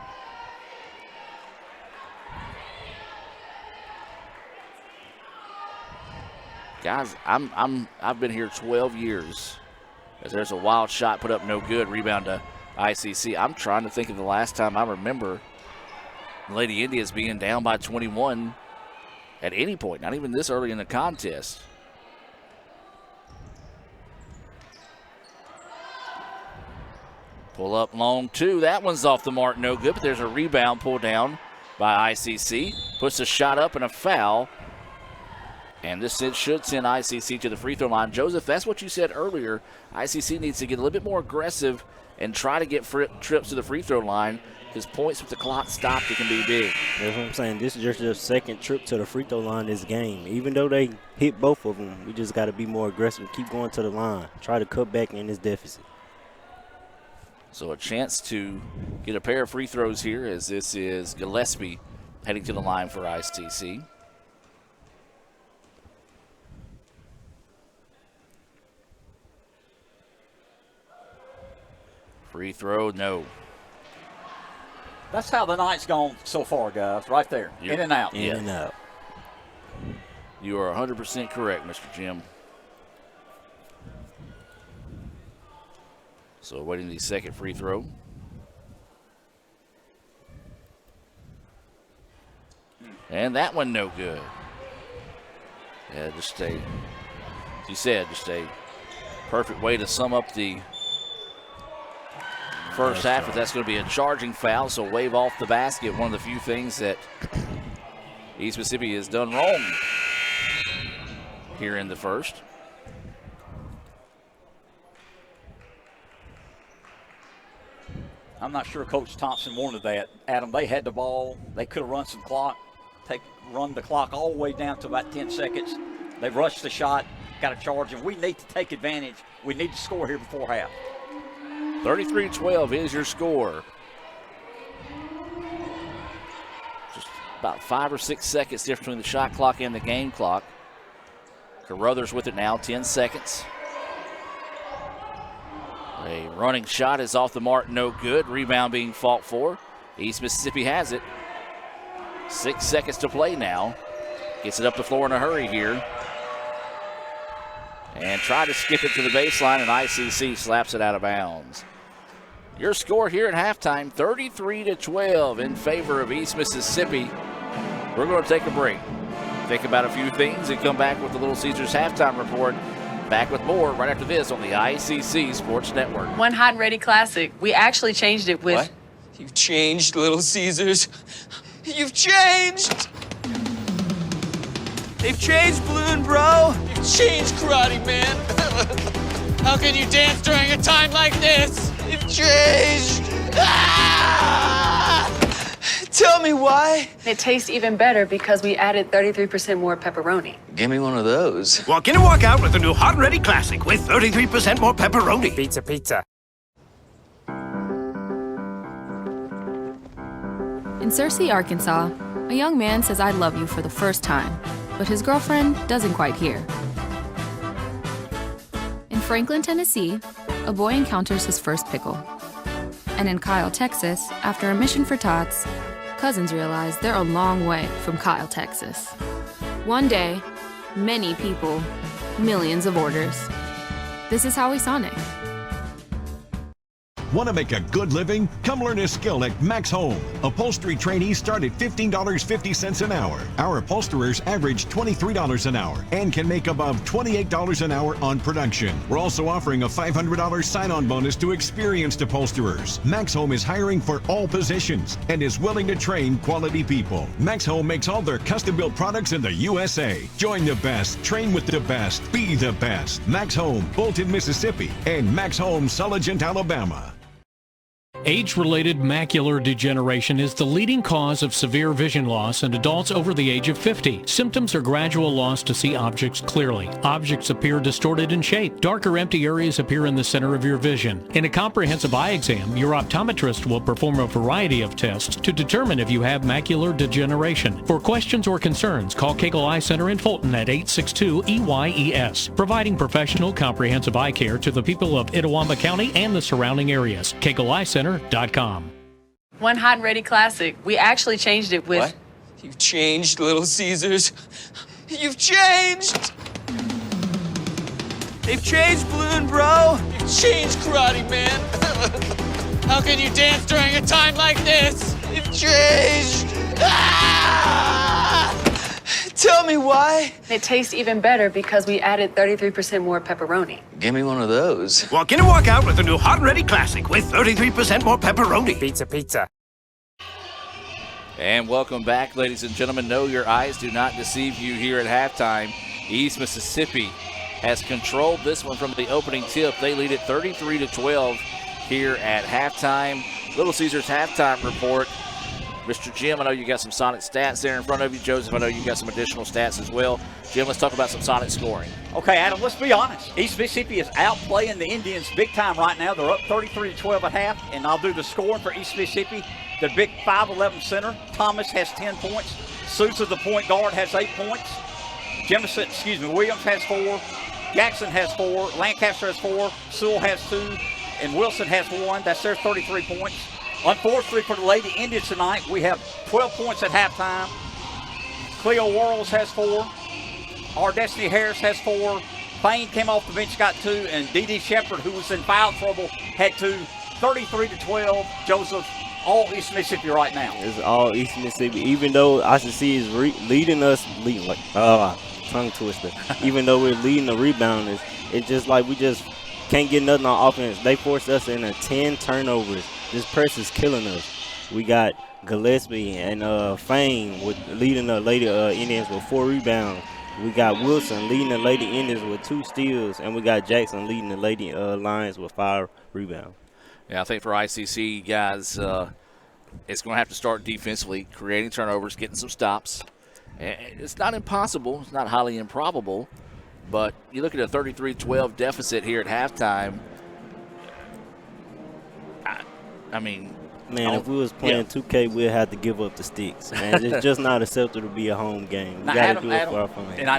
Guys, I've been here 12 years. As there's a wild shot put up, no good. Rebound to ICC. I'm trying to think of the last time I remember Lady Indians being down by 21 at any point, not even this early in the contest. Pull up long two. That one's off the mark, no good, but there's a rebound pulled down by ICC. Puts a shot up and a foul. And this should send ICC to the free throw line. Joseph, that's what you said earlier. ICC needs to get a little bit more aggressive and try to get trips to the free throw line, because points with the clock stopped, it can be big. That's what I'm saying. This is just their second trip to the free throw line this game. Even though they hit both of them, we just got to be more aggressive, keep going to the line, try to cut back in this deficit. So a chance to get a pair of free throws here, as this is Gillespie heading to the line for ICC. Free throw, no. That's how the night's gone so far, guys, right there. Yep. In and out. In and out. You are 100% correct, Mr. Jim. So awaiting the second free throw. And that one no good. Yeah, just a, as you said, just a perfect way to sum up the first half, but that's going to be a charging foul, so wave off the basket. One of the few things that East Mississippi has done wrong here in the first. I'm not sure Coach Thompson wanted that. Adam, they had the ball. They could have run some clock, run the clock all the way down to about 10 seconds. They rushed the shot, got a charge, and we need to take advantage. We need to score here before half. 33-12 is your score. Just about 5 or 6 seconds difference between the shot clock and the game clock. Carruthers with it now, 10 seconds. A running shot is off the mark, no good. Rebound being fought for. East Mississippi has it. 6 seconds to play now. Gets it up the floor in a hurry here. And try to skip it to the baseline, and ICC slaps it out of bounds. Your score here at halftime, 33-12 in favor of East Mississippi. We're going to take a break, think about a few things, and come back with the Little Caesars halftime report. Back with more right after this on the ICC Sports Network. One hot and ready classic. We actually changed it with... What? You've changed, Little Caesars. You've changed! They've changed, Balloon Bro. You've changed, Karate Man. How can you dance during a time like this? You've changed. Ah! Tell me why. It tastes even better because we added 33% more pepperoni. Give me one of those. Walk in and walk out with the new Hot and Ready Classic with 33% more pepperoni. Pizza, pizza. In Searcy, Arkansas, a young man says I love you for the first time, but his girlfriend doesn't quite hear. In Franklin, Tennessee, a boy encounters his first pickle. And in Kyle, Texas, after a mission for tots, cousins realize they're a long way from Kyle, Texas. One day, many people, millions of orders. This is Howie Sonic. Want to make a good living? Come learn a skill at Max Home. Upholstery trainees start at $15.50 an hour. Our upholsterers average $23 an hour and can make above $28 an hour on production. We're also offering a $500 sign-on bonus to experienced upholsterers. Max Home is hiring for all positions and is willing to train quality people. Max Home makes all their custom-built products in the USA. Join the best, train with the best, be the best. Max Home, Bolton, Mississippi, and Max Home, Sulligent, Alabama. Age-related macular degeneration is the leading cause of severe vision loss in adults over the age of 50. Symptoms are gradual loss to see objects clearly. Objects appear distorted in shape. Darker empty areas appear in the center of your vision. In a comprehensive eye exam, your optometrist will perform a variety of tests to determine if you have macular degeneration. For questions or concerns, call Cagle Eye Center in Fulton at 862-EYES, providing professional comprehensive eye care to the people of Itawamba County and the surrounding areas. Cagle Eye Center. One hot and ready classic. We actually changed it with... What? You've changed, Little Caesars. You've changed! They've changed, Balloon Bro. You've changed, Karate Man. How can you dance during a time like this? You've changed. Ah! Tell me why. It tastes even better because we added 33% more pepperoni. Give me one of those. Walk in and walk out with the new Hot and Ready Classic with 33% more pepperoni. Pizza, pizza. And welcome back, ladies and gentlemen. No, your eyes do not deceive you here at halftime. East Mississippi has controlled this one from the opening tip. They lead it 33-12 here at halftime. Little Caesars halftime report. Mr. Jim, I know you got some Sonic stats there in front of you. Joseph, I know you got some additional stats as well. Jim, let's talk about some Sonic scoring. Okay, Adam, let's be honest. East Mississippi is outplaying the Indians big time right now. They're up 33-12 at half, and I'll do the scoring for East Mississippi. The big 5'11 center, Thomas, has 10 points. Sousa, the point guard, has 8 points. Williams has 4. Jackson has 4. Lancaster has 4. Sewell has 2. And Wilson has 1. That's their 33 points. Unfortunately for the Lady Indians tonight, we have 12 points at halftime. Cleo Worrells has 4. Our Destiny Harris has 4. Fain came off the bench, got 2. And D.D. Shepard, who was in foul trouble, had 2. 33-12, Joseph, all East Mississippi right now. It's all East Mississippi. Even though ICC is leading us, tongue twister. Even though we're leading the rebounders, it's just like we just can't get nothing on offense. They forced us into 10 turnovers. This press is killing us. We got Gillespie and Fain leading the Lady Indians with 4 rebounds. We got Wilson leading the Lady Indians with 2 steals, and we got Jackson leading the Lady Lions with 5 rebounds. Yeah, I think for ICC, guys, it's going to have to start defensively, creating turnovers, getting some stops. It's not impossible. It's not highly improbable. But you look at a 33-12 deficit here at halftime. I mean, man, if we was playing 2K, we'd have to give up the sticks. Man, it's just not acceptable to be a home game. We got to do it for our fans. And I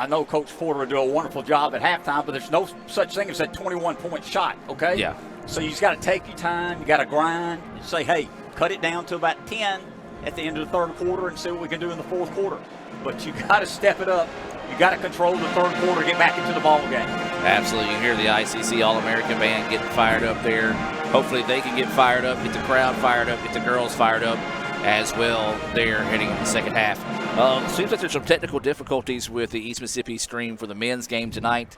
know Coach Porter will do a wonderful job at halftime, but there's no such thing as that 21-point shot, okay? Yeah. So you just got to take your time. You got to grind. And say, hey, cut it down to about 10 at the end of the third quarter and see what we can do in the fourth quarter. But you got to step it up. You got to control the third quarter, get back into the ball game. Absolutely. You hear the ICC All-American band getting fired up there. Hopefully they can get fired up, get the crowd fired up, get the girls fired up as well there heading into the second half. Seems like there's some technical difficulties with the East Mississippi stream for the men's game tonight.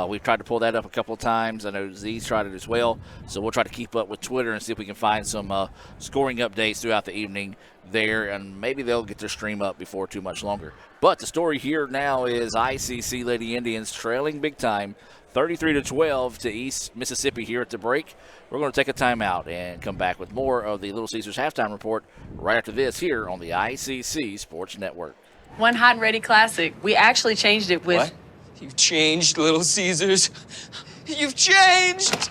We've tried to pull that up a couple of times. I know Z's tried it as well. So we'll try to keep up with Twitter and see if we can find some scoring updates throughout the evening there, and maybe they'll get their stream up before too much longer. But the story here now is ICC Lady Indians trailing big time, 33-12 to East Mississippi here at the break. We're going to take a timeout and come back with more of the Little Caesars halftime report right after this here on the ICC Sports Network. One hot and ready classic. We actually changed it with... What? You've changed, Little Caesars. You've changed!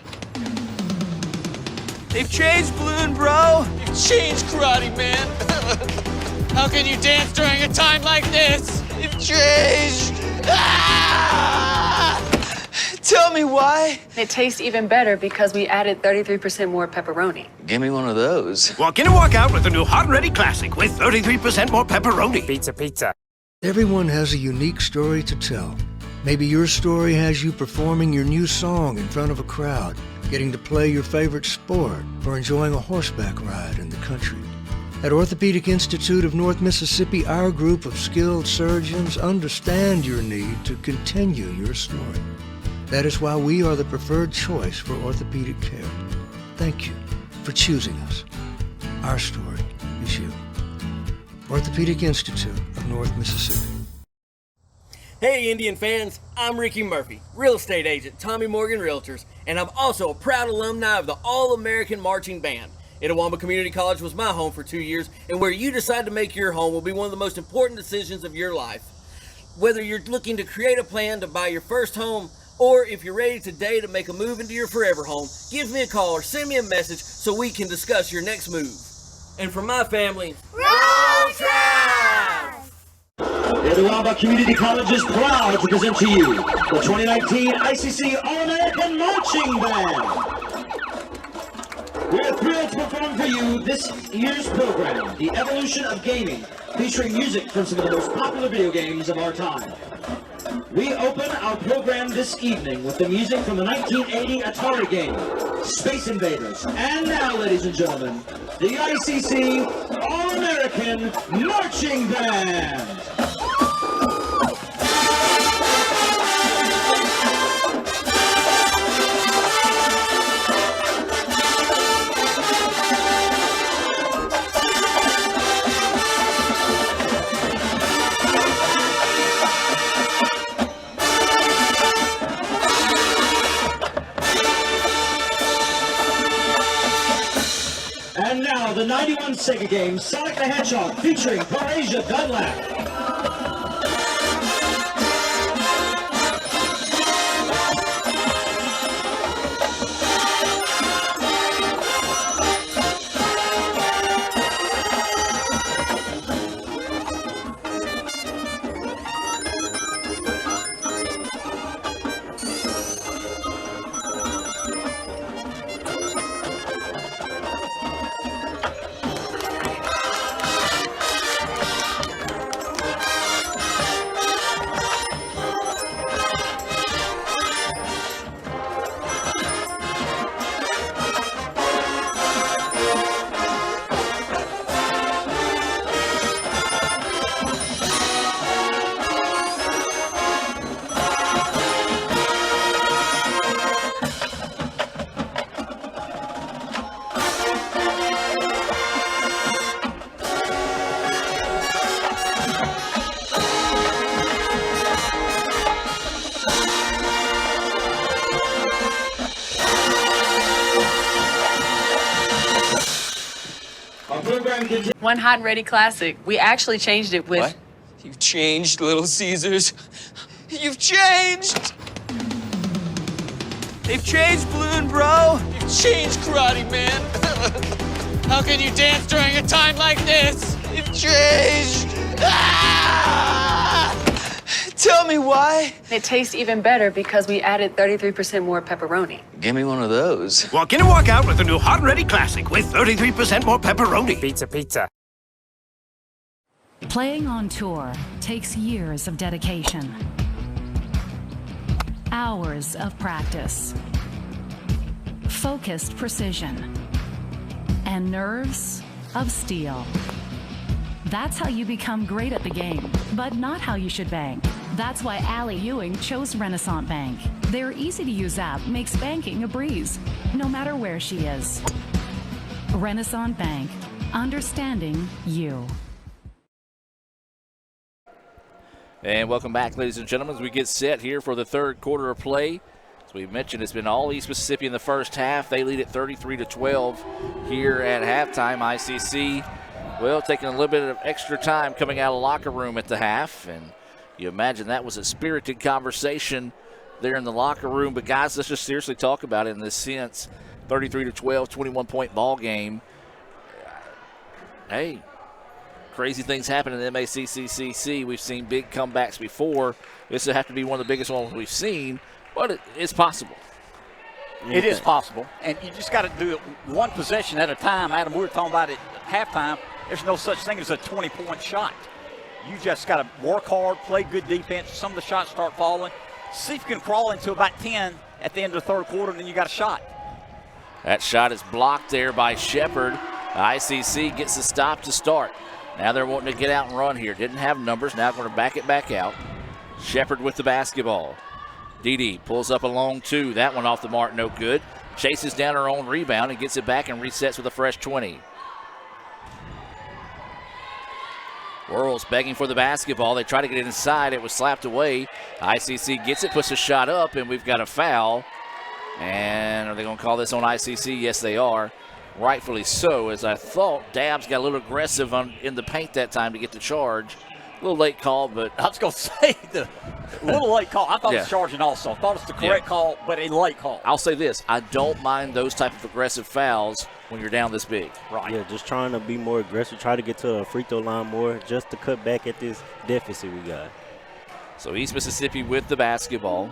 They've changed, Balloon Bro. You've changed, Karate Man. How can you dance during a time like this? You've changed. Ah! Tell me why. It tastes even better because we added 33% more pepperoni. Give me one of those. Walk in and walk out with the new Hot and Ready Classic with 33% more pepperoni. Pizza. Everyone has a unique story to tell. Maybe your story has you performing your new song in front of a crowd, getting to play your favorite sport, or enjoying a horseback ride in the country. At Orthopedic Institute of North Mississippi, our group of skilled surgeons understand your need to continue your story. That is why we are the preferred choice for orthopedic care. Thank you for choosing us. Our story is you. Orthopedic Institute of North Mississippi. Hey Indian fans, I'm Ricky Murphy, real estate agent, Tommy Morgan Realtors, and I'm also a proud alumni of the All-American Marching Band. Itawamba Community College was my home for 2 years, and where you decide to make your home will be one of the most important decisions of your life. Whether you're looking to create a plan to buy your first home, or if you're ready today to make a move into your forever home, give me a call or send me a message so we can discuss your next move. And for my family, Roll Tide! Itawamba Community College is proud to present to you the 2019 ICC All-American Marching Band. We're thrilled to perform for you this year's program, The Evolution of Gaming, featuring music from some of the most popular video games of our time. We open our program this evening with the music from the 1980 Atari game, Space Invaders. And now, ladies and gentlemen, the ICC All-American Marching Band. And now, the 91 Sega game, Sonic the Hedgehog, featuring Parasia Dunlap. One hot and ready classic. We actually changed it with... What? You've changed, Little Caesars. You've changed! They've changed, Balloon Bro. You've changed, Karate Man. How can you dance during a time like this? You've changed. Ah! Tell me why. It tastes even better because we added 33% more pepperoni. Give me one of those. Walk in and walk out with the new Hot and Ready Classic with 33% more pepperoni. Pizza. Playing on tour takes years of dedication, hours of practice, focused precision, and nerves of steel. That's how you become great at the game, but not how you should bank. That's why Allie Ewing chose Renaissance Bank. Their easy-to-use app makes banking a breeze, no matter where she is. Renaissance Bank, understanding you. And welcome back, ladies and gentlemen, as we get set here for the third quarter of play. As we mentioned, it's been all East Mississippi in the first half. They lead at 33-12 here at halftime. ICC, well, taking a little bit of extra time coming out of the locker room at the half. And you imagine that was a spirited conversation there in the locker room. But, guys, let's just seriously talk about it in this sense. 33-12, 21-point ball game. Hey, crazy things happen in the MACCCC. We've seen big comebacks before. This would have to be one of the biggest ones we've seen, but it's possible. It is possible, and you just got to do it one possession at a time. Adam, we were talking about it at halftime. There's no such thing as a 20-point shot. You just got to work hard, play good defense. Some of the shots start falling. See if you can crawl into about 10 at the end of the third quarter, and then you got a shot. That shot is blocked there by Shepard. ICC gets the stop to start. Now they're wanting to get out and run here. Didn't have numbers. Now going to back it back out. Shepard with the basketball. Dee pulls up a long two. That one off the mark, no good. Chases down her own rebound and gets it back and resets with a fresh 20. Whirls begging for the basketball. They try to get it inside. It was slapped away. ICC gets it, puts a shot up, and we've got a foul. And are they going to call this on ICC? Yes, they are. Rightfully so, as I thought Dabbs got a little aggressive in the paint that time to get the charge. A little late call, but I was going to say a little late call. I thought it was charging also. I thought it was the correct call, but a late call. I'll say this. I don't mind those type of aggressive fouls when you're down this big. Right. Yeah, just trying to be more aggressive, try to get to a free throw line more just to cut back at this deficit we got. So East Mississippi with the basketball.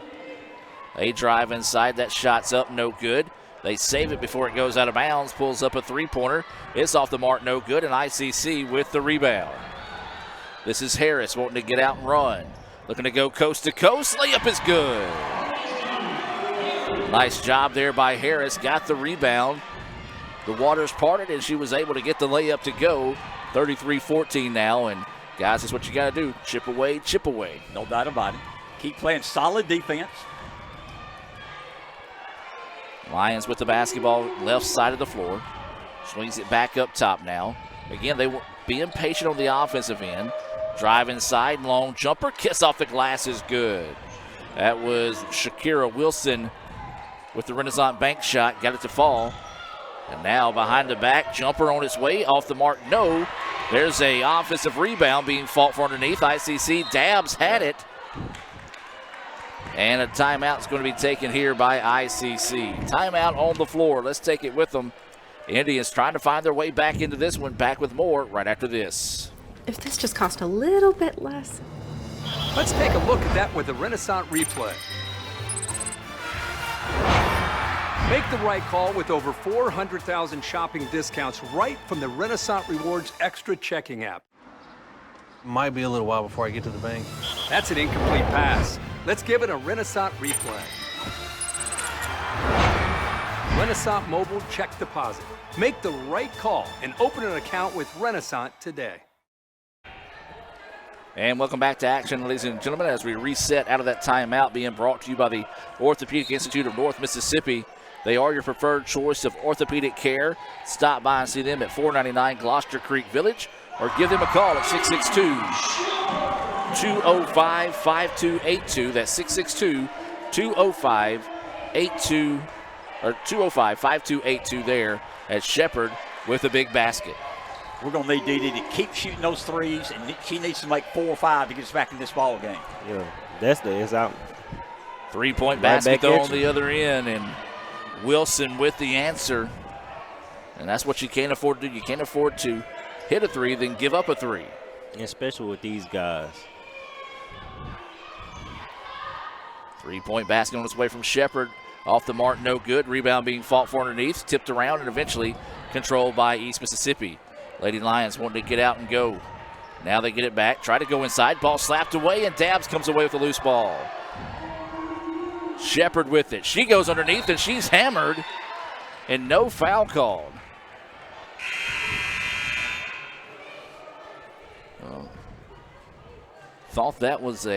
They drive inside. That shot's up, no good. They save it before it goes out of bounds, pulls up a three-pointer. It's off the mark, no good, and ICC with the rebound. This is Harris wanting to get out and run. Looking to go coast to coast. Layup is good. Nice job there by Harris. Got the rebound. The waters parted, and she was able to get the layup to go. 33-14 now, and guys, that's what you got to do. Chip away, chip away. No doubt about it. Keep playing solid defense. Lions with the basketball, left side of the floor. Swings it back up top now. Again, they were being patient on the offensive end. Drive inside, long jumper, kiss off the glass is good. That was Shakira Wilson with the Renaissance Bank shot, got it to fall. And now behind the back, jumper on its way, off the mark, no. There's a offensive rebound being fought for underneath. ICC, Dabbs had it. And a timeout is going to be taken here by ICC. Timeout on the floor. Let's take it with them. Indians trying to find their way back into this one. Back with more right after this. If this just cost a little bit less. Let's take a look at that with the Renaissance replay. Make the right call with over 400,000 shopping discounts right from the Renaissance Rewards Extra checking app. Might be a little while before I get to the bank. That's an incomplete pass. Let's give it a Renaissance replay. Renaissance Mobile Check Deposit. Make the right call and open an account with Renaissance today. And welcome back to action, ladies and gentlemen, as we reset out of that timeout being brought to you by the Orthopedic Institute of North Mississippi. They are your preferred choice of orthopedic care. Stop by and see them at 499 Gloucester Creek Village or give them a call at 662-205-5282. That's 662-205-82 or 205-5282 there at Shepard with a big basket. We're going to need Dee to keep shooting those threes, and she needs to make 4 or 5 to get us back in this ball game. Yeah, it's out. 3-point basket though on the other end, and Wilson with the answer. And that's what you can't afford to do. You can't afford to hit a three, then give up a three. Especially with these guys. 3-point basket on its way from Shepard. Off the mark, no good. Rebound being fought for underneath, tipped around, and eventually controlled by East Mississippi. Lady Lions wanting to get out and go. Now they get it back, try to go inside. Ball slapped away, and Dabbs comes away with a loose ball. Shepard with it. She goes underneath, and she's hammered, and no foul called. Thought that was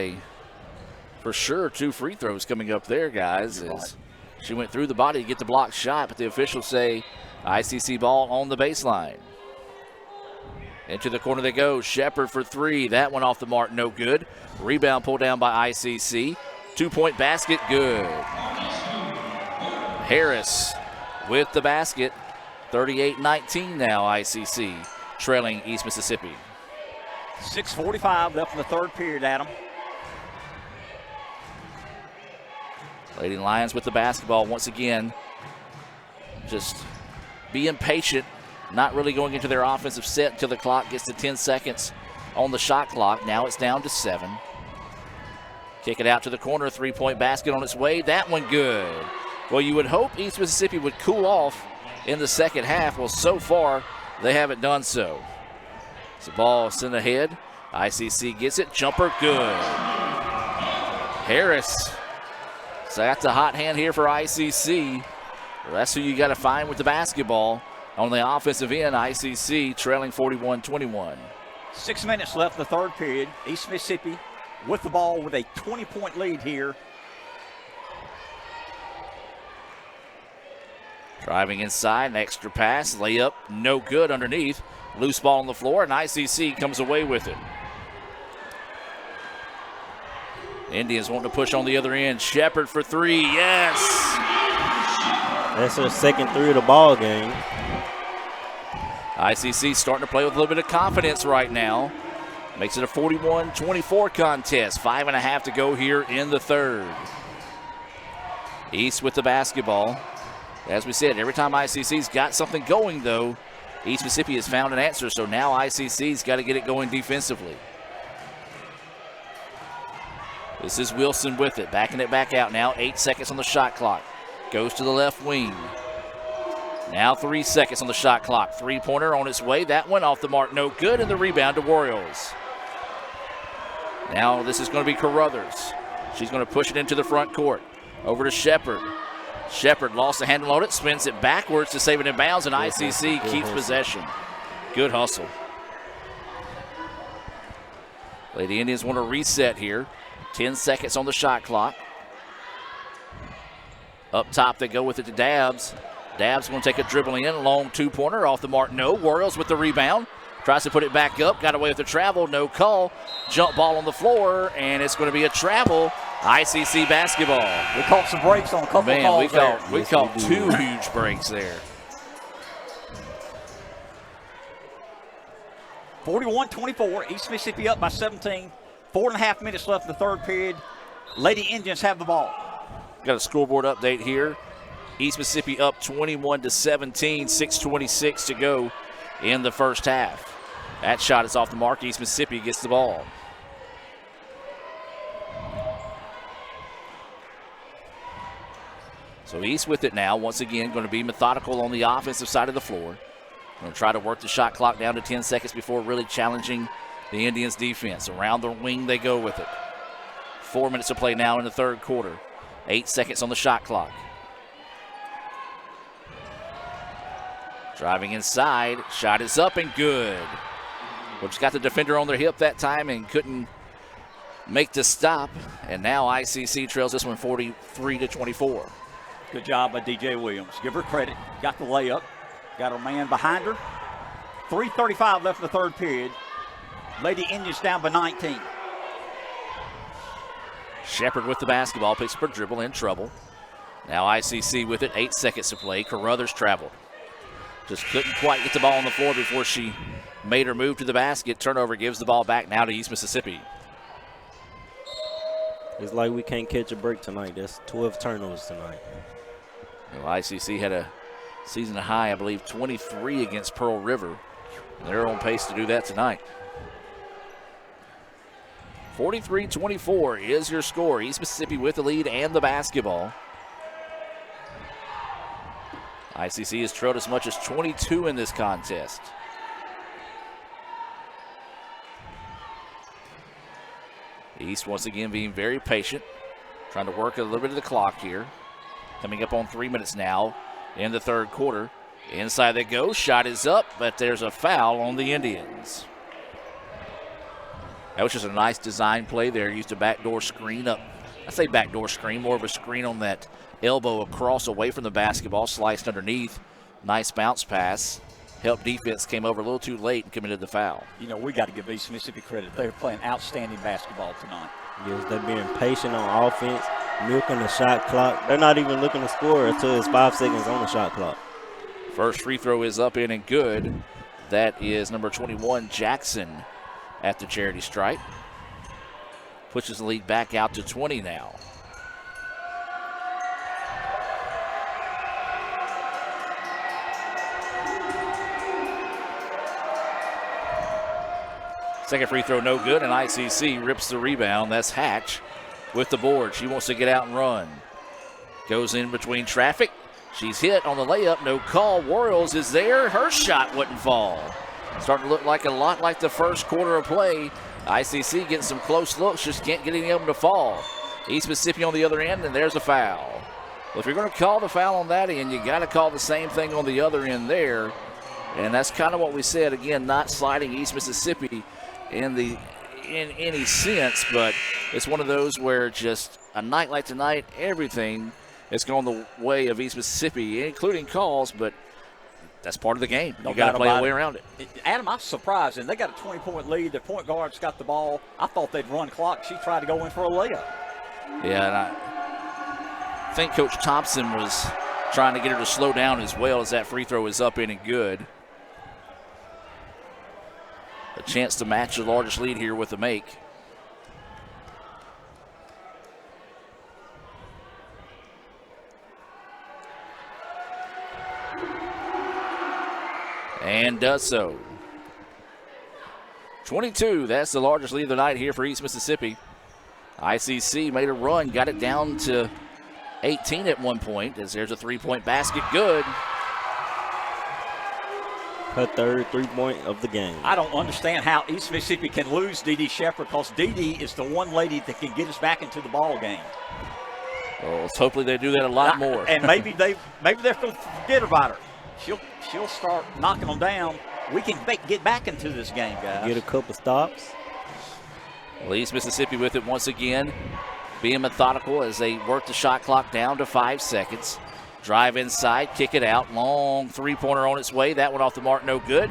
for sure 2 free throws coming up there, guys. As she went through the body to get the blocked shot, but the officials say ICC ball on the baseline. Into the corner they go. Shepard for 3. That one off the mark, no good. Rebound pulled down by ICC. 2-point basket, good. Harris with the basket. 38-19 now, ICC trailing East Mississippi. 6:45 left in the third period, Adam. Lady Lions with the basketball once again. Just being patient, not really going into their offensive set until the clock gets to 10 seconds on the shot clock. Now it's down to 7. Kick it out to the corner, 3-point basket on its way. That one good. Well, you would hope East Mississippi would cool off in the second half. Well, so far, they haven't done so. The ball sent ahead. ICC gets it. Jumper good. Harris. So that's a hot hand here for ICC. Well, that's who you got to find with the basketball. On the offensive end, ICC trailing 41-21. 6 minutes left in the third period. East Mississippi with the ball with a 20-point lead here. Driving inside, an extra pass, layup, no good underneath. Loose ball on the floor, and ICC comes away with it. Indians wanting to push on the other end. Shepard for 3, yes! That's her second 3 of the ball game. ICC starting to play with a little bit of confidence right now. Makes it a 41-24 contest. 5.5 to go here in the third. East with the basketball. As we said, every time ICC's got something going, though, East Mississippi has found an answer, so now ICC's got to get it going defensively. This is Wilson with it, backing it back out now. 8 seconds on the shot clock. Goes to the left wing. Now 3 seconds on the shot clock. 3-pointer on its way. That one off the mark, no good, and the rebound to Royals. Now this is going to be Carruthers. She's going to push it into the front court. Over to Shepard. Shepard lost the handle on it, spins it backwards to save it in bounds, and ICC keeps possession. Good hustle. Lady Indians want to reset here. 10 seconds on the shot clock. Up top, they go with it to Dabbs. Dabbs going to take a dribble in, long 2-pointer off the mark, no. Royals with the rebound. Tries to put it back up, got away with the travel, no call. Jump ball on the floor, and it's going to be a travel. ICC basketball. We caught some breaks on a couple of calls there. We caught 2 huge breaks there. 41-24, East Mississippi up by 17. 4.5 minutes left in the third period. Lady Indians have the ball. Got a scoreboard update here. East Mississippi up 21-17, 6:26 to go in the first half. That shot is off the mark. East Mississippi gets the ball. So East with it now. Once again, going to be methodical on the offensive side of the floor. Going to try to work the shot clock down to 10 seconds before really challenging the Indians' defense. Around the wing they go with it. 4 minutes to play now in the third quarter. 8 seconds on the shot clock. Driving inside. Shot is up and good. Well, just got the defender on their hip that time and couldn't make the stop. And now ICC trails this one 43-24. Good job by DJ Williams. Give her credit. Got the layup. Got her man behind her. 3:35 left in the third period. Lady Indians down by 19. Shepard with the basketball. Picks up her dribble, in trouble. Now ICC with it. 8 seconds to play. Carruthers traveled. Just couldn't quite get the ball on the floor before she made her move to the basket. Turnover gives the ball back now to East Mississippi. It's like we can't catch a break tonight. That's 12 turnovers tonight. Well, ICC had a season high, I believe, 23 against Pearl River. They're on pace to do that tonight. 43-24 is your score. East Mississippi with the lead and the basketball. ICC has trailed as much as 22 in this contest. East once again being very patient, trying to work a little bit of the clock here. Coming up on 3 minutes now in the third quarter. Inside they go, shot is up, but there's a foul on the Indians. That was just a nice design play there. Used a backdoor screen up. I say backdoor screen, more of a screen on that elbow across away from the basketball, sliced underneath. Nice bounce pass. Help defense came over a little too late and committed the foul. You know, we got to give East Mississippi credit. They're playing outstanding basketball tonight. Yes, they're being patient on offense, milking the shot clock. They're not even looking to score until it's 5 seconds on the shot clock. First free throw is up in and good. That is number 21, Jackson, at the charity stripe. Pushes the lead back out to 20 now. Second free throw no good, and ICC rips the rebound. That's Hatch with the board. She wants to get out and run. Goes in between traffic. She's hit on the layup, no call. Royals is there. Her shot wouldn't fall. Starting to look like a lot like the first quarter of play. ICC getting some close looks, just can't get any of them to fall. East Mississippi on the other end, and there's a foul. Well, if you're going to call the foul on that end, you got to call the same thing on the other end there. And that's kind of what we said. Again, not sliding East Mississippi in any sense, but it's one of those where just a night like tonight, everything is going the way of East Mississippi, including calls, but that's part of the game. You got to play a way around it. Adam, I'm surprised, and they got a 20-point lead. Their point guard's got the ball. I thought they'd run clock. She tried to go in for a layup. Yeah, and I think Coach Thompson was trying to get her to slow down as well, as that free throw is up in and good. A chance to match the largest lead here with the make. And does so. 22, that's the largest lead of the night here for East Mississippi. ICC made a run, got it down to 18 at one point, as there's a three-point basket, good. Her third three-point of the game. I don't understand how East Mississippi can lose Dee Dee Shepard, because Dee Dee is the one lady that can get us back into the ball game. Well, hopefully they do that a lot more. And maybe they're going to forget about her. She'll start knocking them down. We can get back into this game, guys. Get a couple stops. Well, East Mississippi with it once again, being methodical as they work the shot clock down to 5 seconds. Drive inside, kick it out. Long three-pointer on its way. That one off the mark, no good.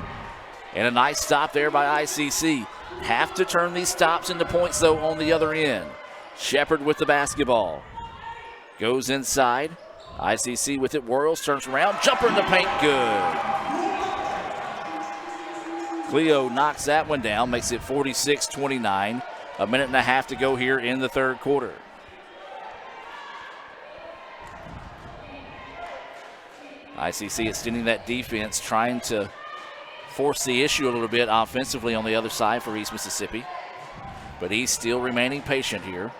And a nice stop there by ICC. Have to turn these stops into points, though, on the other end. Shepard with the basketball. Goes inside. ICC with it. Worrells turns around. Jumper in the paint, good. Cleo knocks that one down, makes it 46-29. A minute and a half to go here in the third quarter. ICC extending that defense, trying to force the issue a little bit offensively on the other side for East Mississippi. But he's still remaining patient here.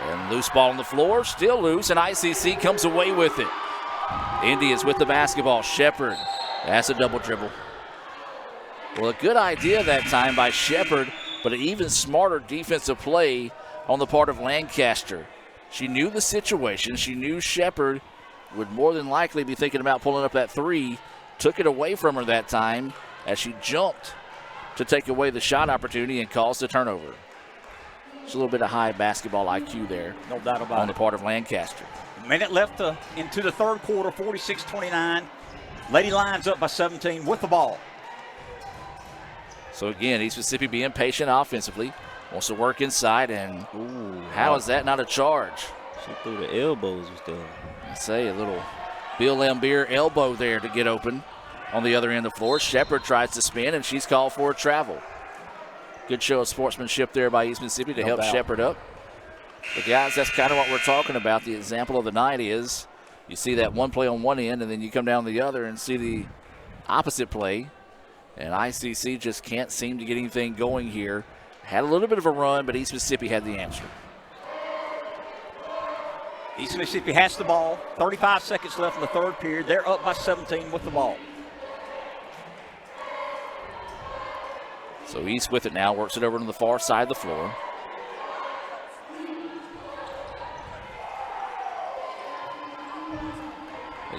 And loose ball on the floor, still loose, and ICC comes away with it. Indians with the basketball. Shepard, that's a double dribble. Well, a good idea that time by Shepard, but an even smarter defensive play on the part of Lancaster. She knew the situation. She knew Shepard would more than likely be thinking about pulling up that three. Took it away from her that time as she jumped to take away the shot opportunity and caused the turnover. It's a little bit of high basketball IQ there. No doubt about it. On the part of Lancaster. A minute left into the third quarter, 46-29. Lady Lions up by 17 with the ball. So again, East Mississippi being patient offensively. Wants to work inside, and how is that not a charge? She threw the elbows with that. I say a little Bill Lambier elbow there to get open on the other end of the floor. Shepard tries to spin, and she's called for a travel. Good show of sportsmanship there by East Mississippi to help Shepard up. But guys, that's kind of what we're talking about. The example of the night is you see that one play on one end, and then you come down the other and see the opposite play. And ICC just can't seem to get anything going here Had a little bit of a run, but East Mississippi had the answer. East Mississippi has the ball. 35 seconds left in the third period. They're up by 17 with the ball. So East with it now, works it over to the far side of the floor.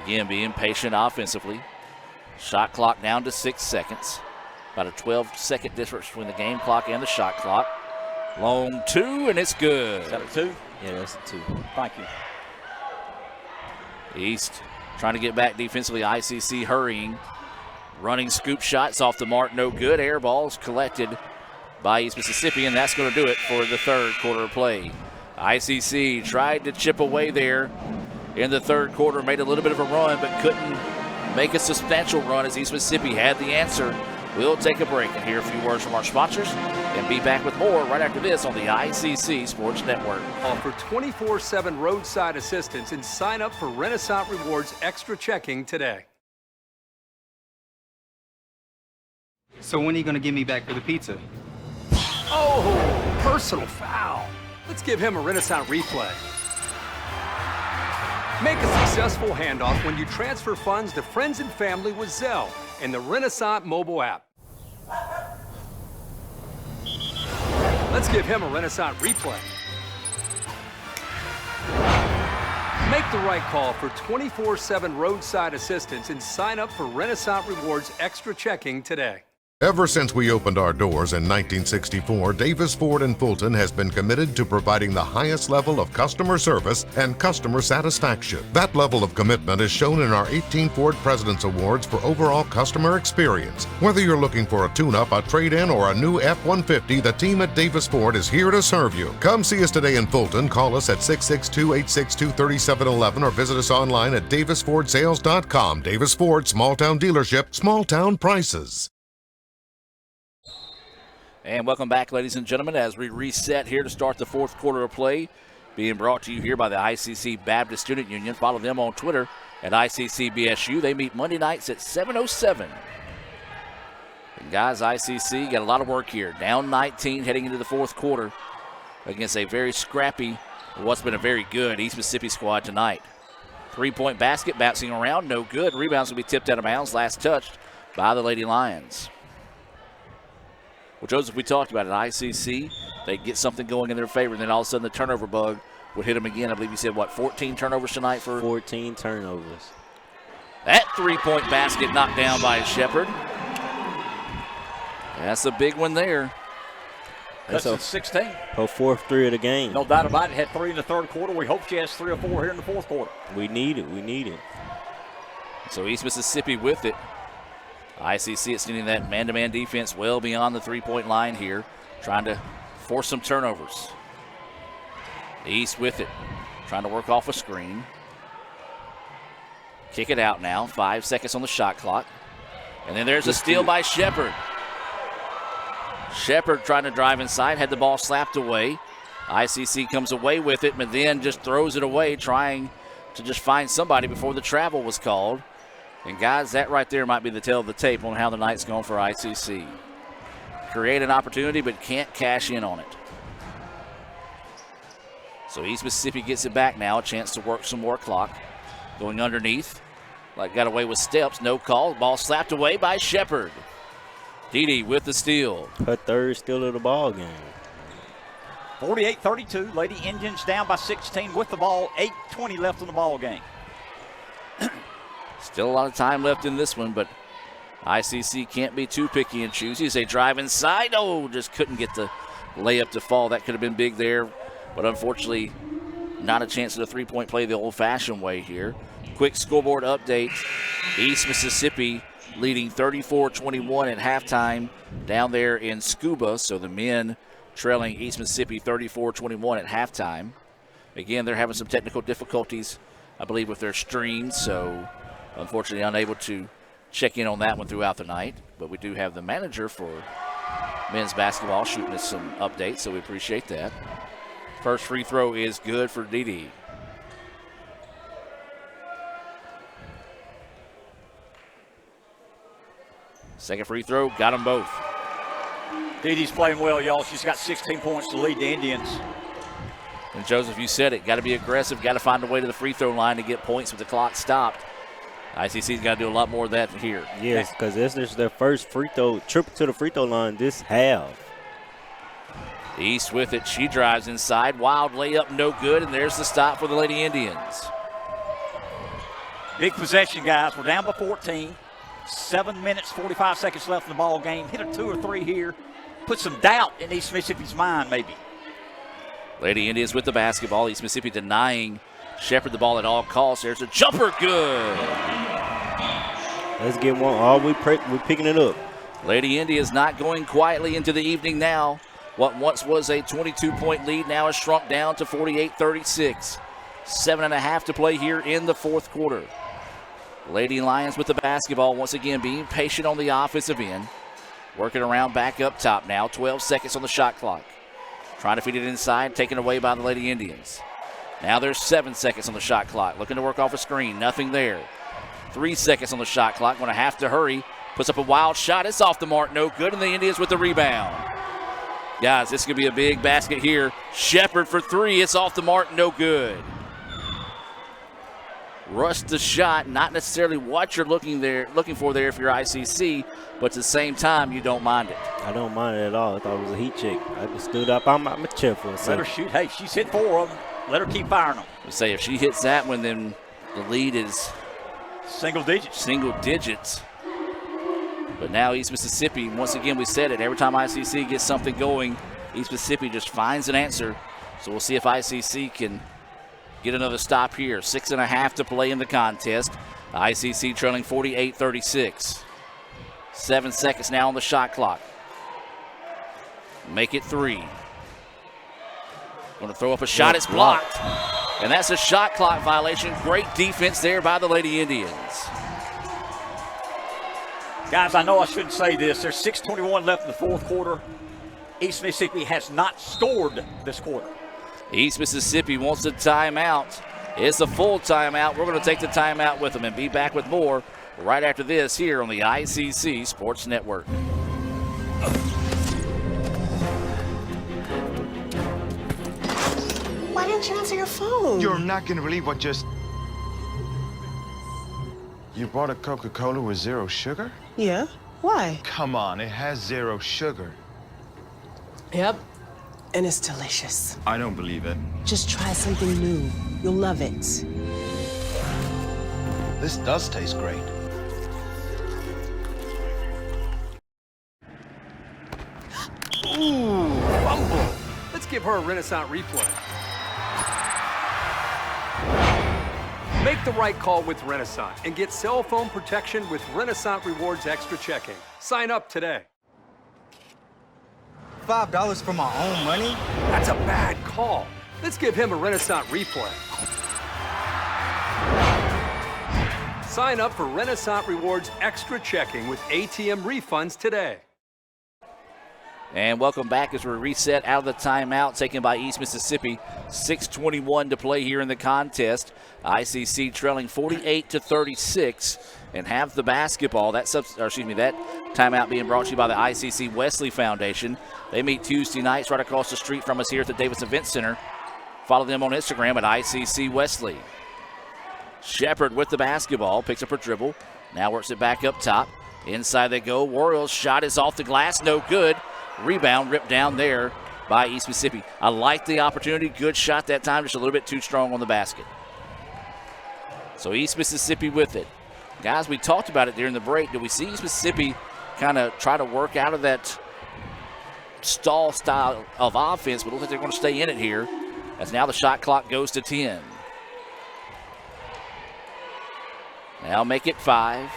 Again, being patient offensively. Shot clock down to 6 seconds. About a 12-second difference between the game clock and the shot clock. Long two, and it's good. Is that a two? Yeah, that's a two. Thank you. East trying to get back defensively. ICC hurrying. Running scoop shots off the mark, no good. Air balls collected by East Mississippi, and that's going to do it for the third quarter of play. ICC tried to chip away there in the third quarter, made a little bit of a run, but couldn't make a substantial run as East Mississippi had the answer. We'll take a break and hear a few words from our sponsors and be back with more right after this on the ICC Sports Network. Offer 24/7 roadside assistance and sign up for Renaissance Rewards Extra Checking today. So when are you going to give me back for the pizza? Oh, personal foul. Let's give him a Renaissance replay. Make a successful handoff when you transfer funds to friends and family with Zelle and the Renaissance mobile app. Let's give him a Renaissance replay. Make the right call for 24/7 roadside assistance and sign up for Renaissance Rewards Extra Checking today. Ever since we opened our doors in 1964, Davis Ford in Fulton has been committed to providing the highest level of customer service and customer satisfaction. That level of commitment is shown in our 18 Ford President's Awards for overall customer experience. Whether you're looking for a tune-up, a trade-in, or a new F-150, the team at Davis Ford is here to serve you. Come see us today in Fulton. Call us at 662-862-3711 or visit us online at davisfordsales.com. Davis Ford, small town dealership, small town prices. And welcome back, ladies and gentlemen, as we reset here to start the fourth quarter of play, being brought to you here by the ICC Baptist Student Union. Follow them on Twitter at ICCBSU. They meet Monday nights at 7:07. And guys, ICC got a lot of work here. Down 19 heading into the fourth quarter against a very scrappy, what's been a very good East Mississippi squad tonight. Three-point basket bouncing around, no good. Rebounds will be tipped out of bounds, last touched by the Lady Lions. Well, Joseph, we talked about it. ICC, they get something going in their favor, and then all of a sudden the turnover bug would hit them again. I believe you said, 14 turnovers tonight for? 14 turnovers. That three-point basket knocked down by Shepard. That's a big one there. That's a 16. Her fourth three of the game. No doubt about it. Had 3 in the third quarter. We hope she has 3 or 4 here in the fourth quarter. We need it. We need it. So East Mississippi with it. ICC extending that man-to-man defense well beyond the three-point line here, trying to force some turnovers. East with it, trying to work off a screen. Kick it out now, 5 seconds on the shot clock. And then there's a steal by Shepard. Shepard trying to drive inside, had the ball slapped away. ICC comes away with it, but then just throws it away, trying to just find somebody before the travel was called. And guys, that right there might be the tale of the tape on how the night's going for ICC. Create an opportunity, but can't cash in on it. So East Mississippi gets it back now, a chance to work some more clock. Going underneath, like got away with steps, no call. Ball slapped away by Shepard. Dede with the steal. Her third steal of the ball game. 48-32, Lady Indians down by 16 with the ball. 8:20 left in the ball game. Still a lot of time left in this one, but ICC can't be too picky and choosy as they drive inside. Oh, just couldn't get the layup to fall. That could have been big there, but unfortunately not a chance at a three-point play the old-fashioned way here. Quick scoreboard update. East Mississippi leading 34-21 at halftime down there in Scuba. So the men trailing East Mississippi 34-21 at halftime. Again, they're having some technical difficulties, I believe, with their streams, so unfortunately unable to check in on that one throughout the night. But we do have the manager for men's basketball shooting us some updates, so we appreciate that. First free throw is good for Dede. Second free throw, got them both. Dee Dee's playing well, y'all. She's got 16 points to lead the Indians. And Joseph, you said it. Got to be aggressive. Got to find a way to the free throw line to get points with the clock stopped. ICC's got to do a lot more of that here. Yes, because this is their first free throw, trip to the free throw line this half. East with it. She drives inside. Wild layup, no good. And there's the stop for the Lady Indians. Big possession, guys. We're down by 14. 7 minutes, 45 seconds left in the ball game. Hit a 2 or 3 here. Put some doubt in East Mississippi's mind, maybe. Lady Indians with the basketball. East Mississippi denying Shepherd the ball at all costs. There's a jumper, good. Let's get one. Oh, we're picking it up. Lady Indians not going quietly into the evening now. What once was a 22-point lead now has shrunk down to 48-36. 7.5 to play here in the fourth quarter. Lady Lions with the basketball once again, being patient on the offensive end. Working around back up top now. 12 seconds on the shot clock. Trying to feed it inside, taken away by the Lady Indians. Now there's 7 seconds on the shot clock. Looking to work off a screen, nothing there. 3 seconds on the shot clock, going to have to hurry. Puts up a wild shot, it's off the mark, no good, and the Indians with the rebound. Guys, this could be a big basket here. Shepherd for 3, it's off the mark, no good. Rushed the shot, not necessarily what you're looking for there if you're ICC, but at the same time, you don't mind it. I don't mind it at all. I thought it was a heat check. I just stood up on my chair for a second. Let her shoot. Hey, she's hit 4 of them. Let her keep firing them. We say if she hits that one, then the lead is single digits. But now East Mississippi, once again, we said it, every time ICC gets something going, East Mississippi just finds an answer. So we'll see if ICC can get another stop here. 6.5 to play in the contest. ICC trailing 48-36. 7 seconds now on the shot clock. Make it 3. Going to throw up a shot, it's blocked. And that's a shot clock violation. Great defense there by the Lady Indians. Guys, I know I shouldn't say this. There's 6:21 left in the fourth quarter. East Mississippi has not scored this quarter. East Mississippi wants a timeout. It's a full timeout. We're going to take the timeout with them and be back with more right after this here on the ICC Sports Network. Why didn't you answer your phone? You're not going to believe what just... You bought a Coca-Cola with 0 sugar? Yeah. Why? Come on, it has 0 sugar. Yep. And it's delicious. I don't believe it. Just try something new. You'll love it. This does taste great. Ooh, fumble. Let's give her a Renaissance replay. Make the right call with Renaissance and get cell phone protection with Renaissance Rewards Extra Checking. Sign up today. $5 for my own money? That's a bad call. Let's give him a Renaissance replay. Sign up for Renaissance Rewards Extra Checking with ATM refunds today. And welcome back as we reset out of the timeout taken by East Mississippi. 6:21 to play here in the contest. ICC trailing 48-36 and have the basketball. That timeout being brought to you by the ICC Wesley Foundation. They meet Tuesday nights right across the street from us here at the Davis Event Center. Follow them on Instagram at ICC Wesley. Shepherd with the basketball, picks up her dribble. Now works it back up top. Inside they go. Warriors shot is off the glass, no good. Rebound ripped down there by East Mississippi. I like the opportunity. Good shot that time, just a little bit too strong on the basket. So East Mississippi with it. Guys, we talked about it during the break. Do we see East Mississippi kind of try to work out of that stall style of offense? But it looks like they're going to stay in it here as now the shot clock goes to 10. Now make it 5.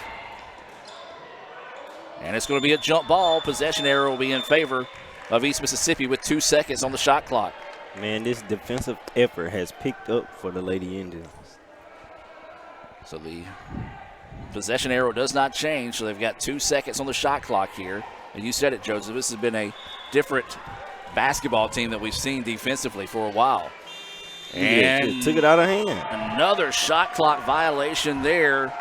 And it's going to be a jump ball. Possession error will be in favor of East Mississippi with 2 seconds on the shot clock. Man, this defensive effort has picked up for the Lady Indians. So the possession arrow does not change, so they've got 2 seconds on the shot clock here. And you said it, Joseph, this has been a different basketball team that we've seen defensively for a while. And took it out of hand. Another shot clock violation there.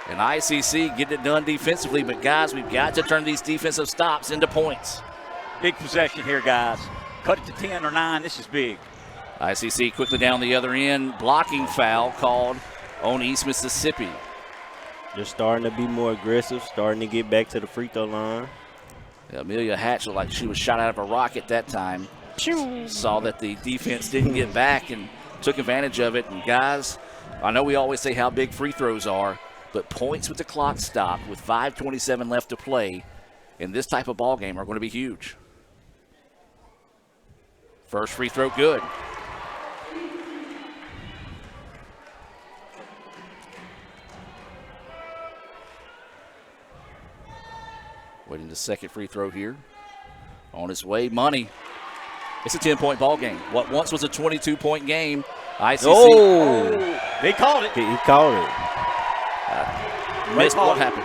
And ICC getting it done defensively, but guys, we've got to turn these defensive stops into points. Big possession here, guys. Cut it to 10 or 9. This is big. ICC quickly down the other end. Blocking foul called on East Mississippi. They're starting to be more aggressive, starting to get back to the free throw line. Amelia Hatch looked like she was shot out of a rocket that time. Saw that the defense didn't get back and took advantage of it. And guys, I know we always say how big free throws are, but points with the clock stopped with 5:27 left to play in this type of ball game are going to be huge. First free throw good. Waiting the second free throw here. On his way, Money. It's a 10-point ball game. What once was a 22-point game, ICC. Oh! They called it. He called it. Missed what happened.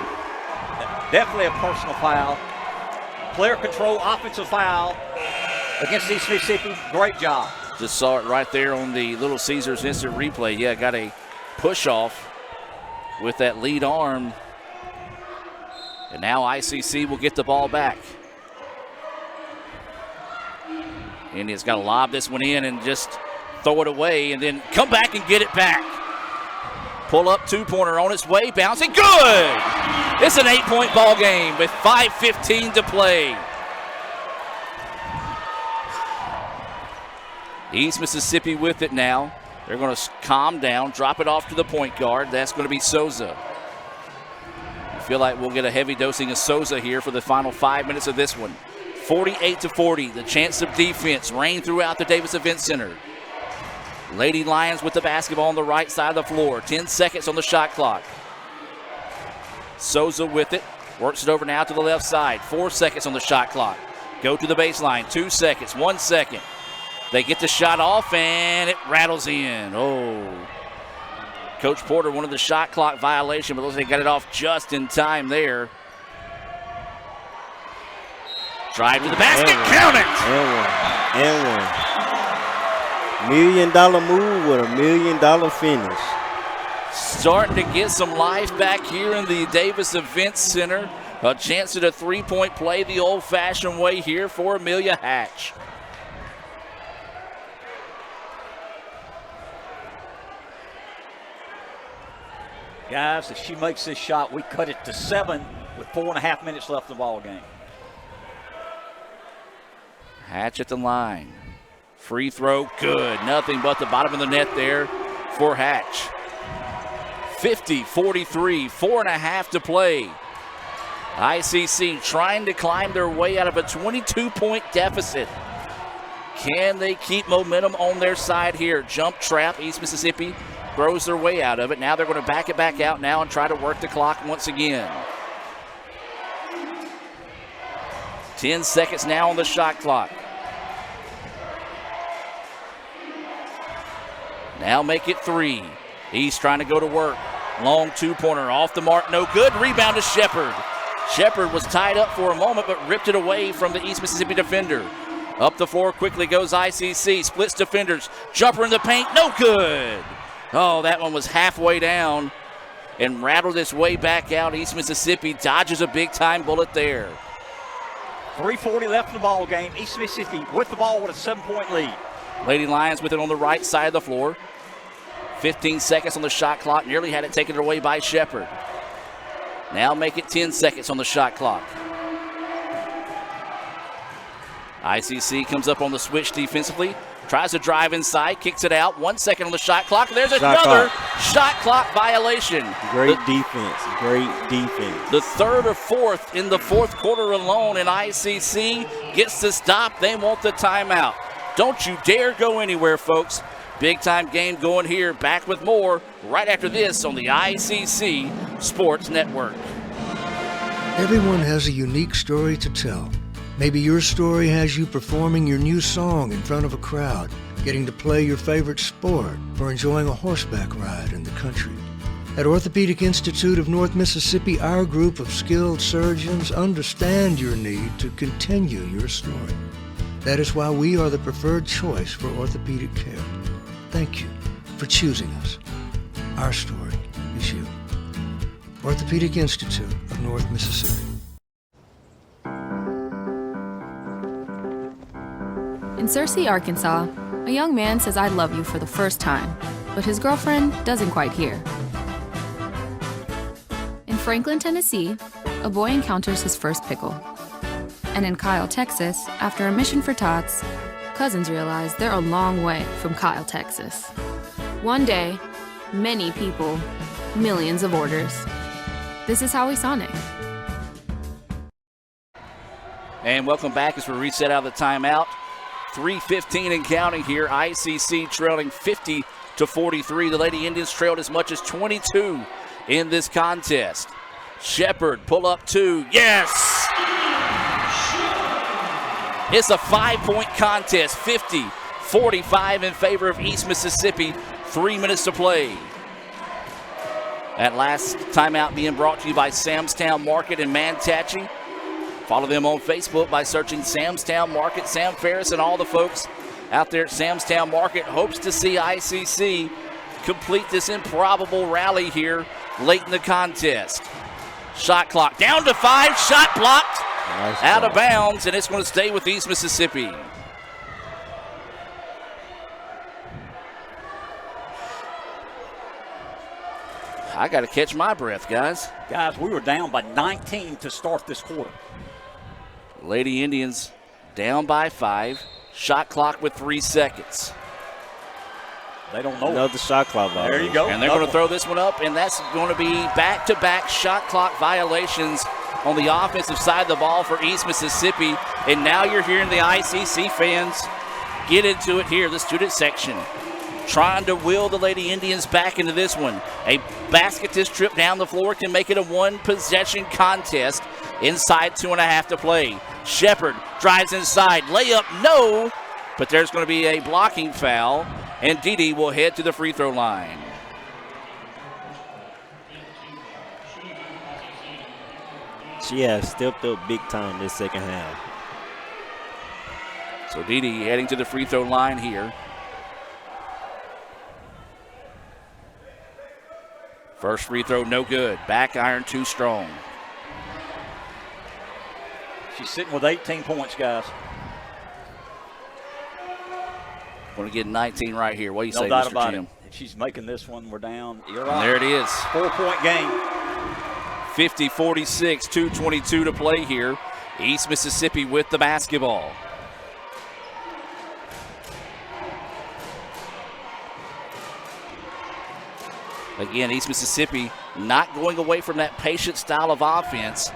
Definitely a personal foul. Player control, offensive foul against East Mississippi. Great job. Just saw it right there on the Little Caesars instant replay. Yeah, got a push off with that lead arm. And now ICC will get the ball back. Indians got to lob this one in and just throw it away and then come back and get it back. Pull up two-pointer on its way, bouncing, good! It's an 8-point ball game with 5:15 to play. East Mississippi with it now. They're going to calm down, drop it off to the point guard. That's going to be Souza. I feel like we'll get a heavy dosing of Souza here for the final 5 minutes of this one. 48-40, the chance of defense reign throughout the Davis Event Center. Lady Lions with the basketball on the right side of the floor. 10 seconds on the shot clock. Souza with it, works it over now to the left side. 4 seconds on the shot clock. Go to the baseline, 2 seconds, 1 second. They get the shot off and it rattles in. Oh. Coach Porter wanted the shot clock violation, but looks like they got it off just in time there. Drive to the basket, count it! And one. $1 million move with $1 million finish. Starting to get some life back here in the Davis Event Center. A chance at a three-point play the old-fashioned way here for Amelia Hatch. Guys, if she makes this shot, we cut it to 7 with 4.5 minutes left in the ball game. Hatch at the line. Free throw, good. Nothing but the bottom of the net there for Hatch. 50-43, 4.5 to play. ICC trying to climb their way out of a 22-point deficit. Can they keep momentum on their side here? Jump trap, East Mississippi throws their way out of it. Now they're going to back it back out now and try to work the clock once again. 10 seconds now on the shot clock. Now make it 3. He's trying to go to work. Long two-pointer off the mark, no good. Rebound to Shepard. Shepard was tied up for a moment but ripped it away from the East Mississippi defender. Up the floor quickly goes ICC. Splits defenders. Jumper in the paint, no good. Oh, that one was halfway down and rattled its way back out. East Mississippi dodges a big-time bullet there. 3:40 left in the ball game. East Mississippi with the ball with a 7-point lead. Lady Lions with it on the right side of the floor. 15 seconds on the shot clock. Nearly had it taken away by Shepard. Now make it 10 seconds on the shot clock. ICC comes up on the switch defensively. Tries to drive inside, kicks it out. 1 second on the shot clock. There's another shot clock violation. Great defense. The third or fourth in the fourth quarter alone, and ICC gets to stop. They want the timeout. Don't you dare go anywhere, folks. Big time game going here. Back with more right after this on the ICC Sports Network. Everyone has a unique story to tell. Maybe your story has you performing your new song in front of a crowd, getting to play your favorite sport, or enjoying a horseback ride in the country. At Orthopedic Institute of North Mississippi, our group of skilled surgeons understand your need to continue your story. That is why we are the preferred choice for orthopedic care. Thank you for choosing us. Our story is you. Orthopedic Institute of North Mississippi. In Searcy, Arkansas, a young man says I love you for the first time, but his girlfriend doesn't quite hear. In Franklin, Tennessee, a boy encounters his first pickle. And in Kyle, Texas, after a mission for tots, cousins realize they're a long way from Kyle, Texas. One day, many people, millions of orders. This is Howie Sonic. And welcome back as we reset out of the timeout. 3:15 and counting here. ICC trailing 50-43. The Lady Indians trailed as much as 22 in this contest. Shepard, pull up 2. Yes! It's a 5-point contest. 50-45 in favor of East Mississippi. 3 minutes to play. That last timeout being brought to you by Samstown Market in Manatee. Follow them on Facebook by searching Samstown Market. Sam Ferris and all the folks out there at Samstown Market hopes to see ICC complete this improbable rally here late in the contest. Shot clock down to 5. Shot blocked. Nice out of bounds, and it's going to stay with East Mississippi. I got to catch my breath, guys. Guys, we were down by 19 to start this quarter. Lady Indians down by 5. Shot clock with 3 seconds. They don't know. Another shot clock violation. There you go. And they're going to throw this one up, and that's going to be back-to-back shot clock violations on the offensive side of the ball for East Mississippi. And now you're hearing the ICC fans get into it here, the student section, trying to will the Lady Indians back into this one. A basketist trip down the floor can make it a one-possession contest. Inside 2.5 to play. Shepard drives inside. Layup, no. But there's going to be a blocking foul, and Didi will head to the free throw line. She has stepped up big time this second half. So Didi heading to the free throw line here. First free throw, no good. Back iron too strong. She's sitting with 18 points, guys. Going to get 19 right here. What do you say, No doubt Mr. about Jim? it. If she's making this one, we're down. You're And right. there it is. 4-point game. 50-46, 2:22 to play here. East Mississippi with the basketball. Again, East Mississippi not going away from that patient style of offense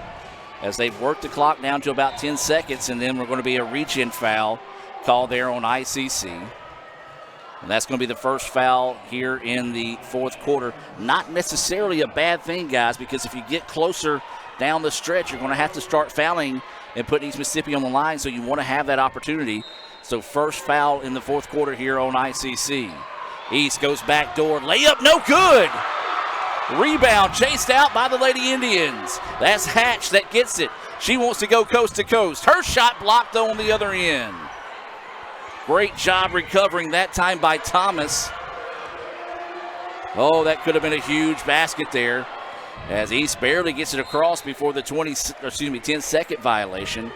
as they've worked the clock down to about 10 seconds, and then we're going to be a reach-in foul called there on ICC. And that's going to be the first foul here in the fourth quarter. Not necessarily a bad thing, guys, because if you get closer down the stretch, you're going to have to start fouling and putting East Mississippi on the line, so you want to have that opportunity. So first foul in the fourth quarter here on ICC. East goes back door, layup, no good. Rebound chased out by the Lady Indians. That's Hatch that gets it. She wants to go coast to coast. Her shot blocked on the other end. Great job recovering that time by Thomas. Oh, that could have been a huge basket there as East barely gets it across before the 10-second violation.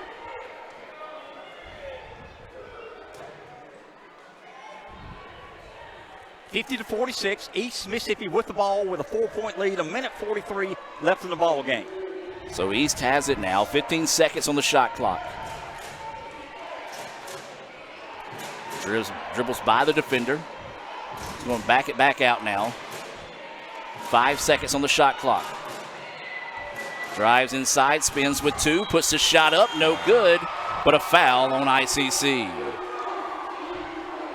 (50-46), East Mississippi with the ball with a 4-point lead, 1:43 left in the ball game. So East has it now, 15 seconds on the shot clock. Dribbles by the defender. He's going to back it back out now. 5 seconds on the shot clock. Drives inside, spins with 2, puts the shot up, no good, but a foul on ICC.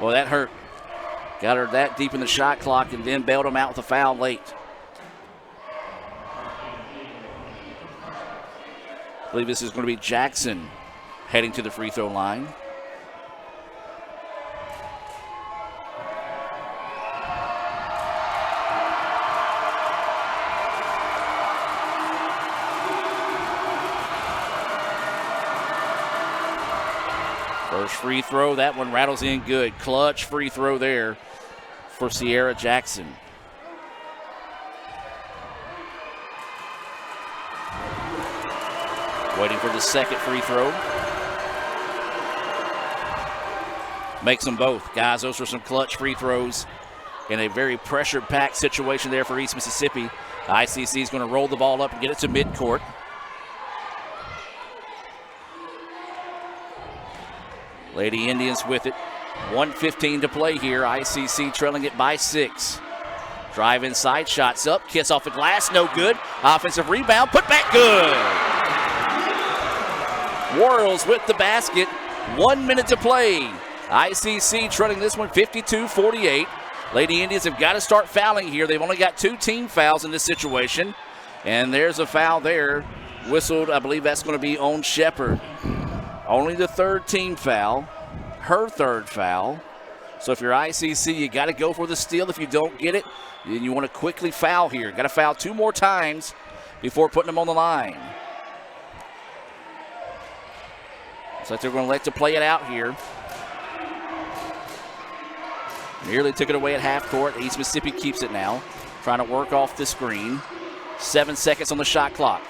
Well, that hurt. Got her that deep in the shot clock and then bailed him out with a foul late. I believe this is going to be Jackson heading to the free throw line. First free throw, that one rattles in good. Clutch free throw there for Sierra Jackson. Waiting for the second free throw. makes them both. Guys, those are some clutch free throws in a very pressure-packed situation there for East Mississippi. ICC is going to roll the ball up and get it to midcourt. Lady Indians with it. 1:15 to play here. ICC trailing it by 6. Drive inside, shots up, kiss off the glass, no good. Offensive rebound, put back, good. Royals with the basket. 1 minute to play. ICC trailing this one 52-48. Lady Indians have got to start fouling here. They've only got 2 team fouls in this situation. And there's a foul there. Whistled, I believe that's going to be on Shepard. Only the 3rd team foul. Her 3rd foul. So if you're ICC, you got to go for the steal. If you don't get it, then you want to quickly foul here. Got to foul 2 more times before putting them on the line. Looks like they're going to like to play it out here. Nearly took it away at half court. East Mississippi keeps it now. Trying to work off the screen. 7 seconds on the shot clock.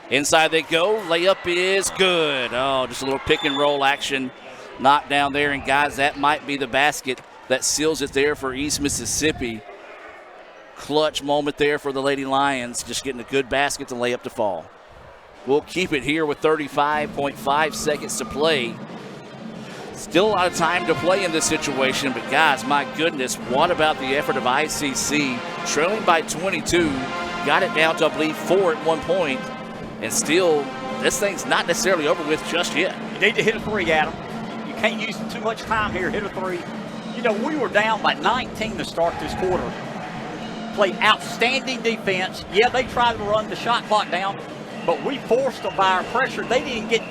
Inside they go. Layup is good. Oh, just a little pick and roll action. Knocked down there. And guys, that might be the basket that seals it there for East Mississippi. Clutch moment there for the Lady Lions. Just getting a good basket to lay up to fall. We'll keep it here with 35.5 seconds to play. Still a lot of time to play in this situation, but guys, my goodness, what about the effort of ICC? Trailing by 22, got it down to, I believe, 4 at one point, and still, this thing's not necessarily over with just yet. You need to hit a 3, Adam. You can't use too much time here. Hit a 3. You know, we were down by 19 to start this quarter. Played outstanding defense. Yeah, they tried to run the shot clock down, but we forced them by our pressure. They didn't get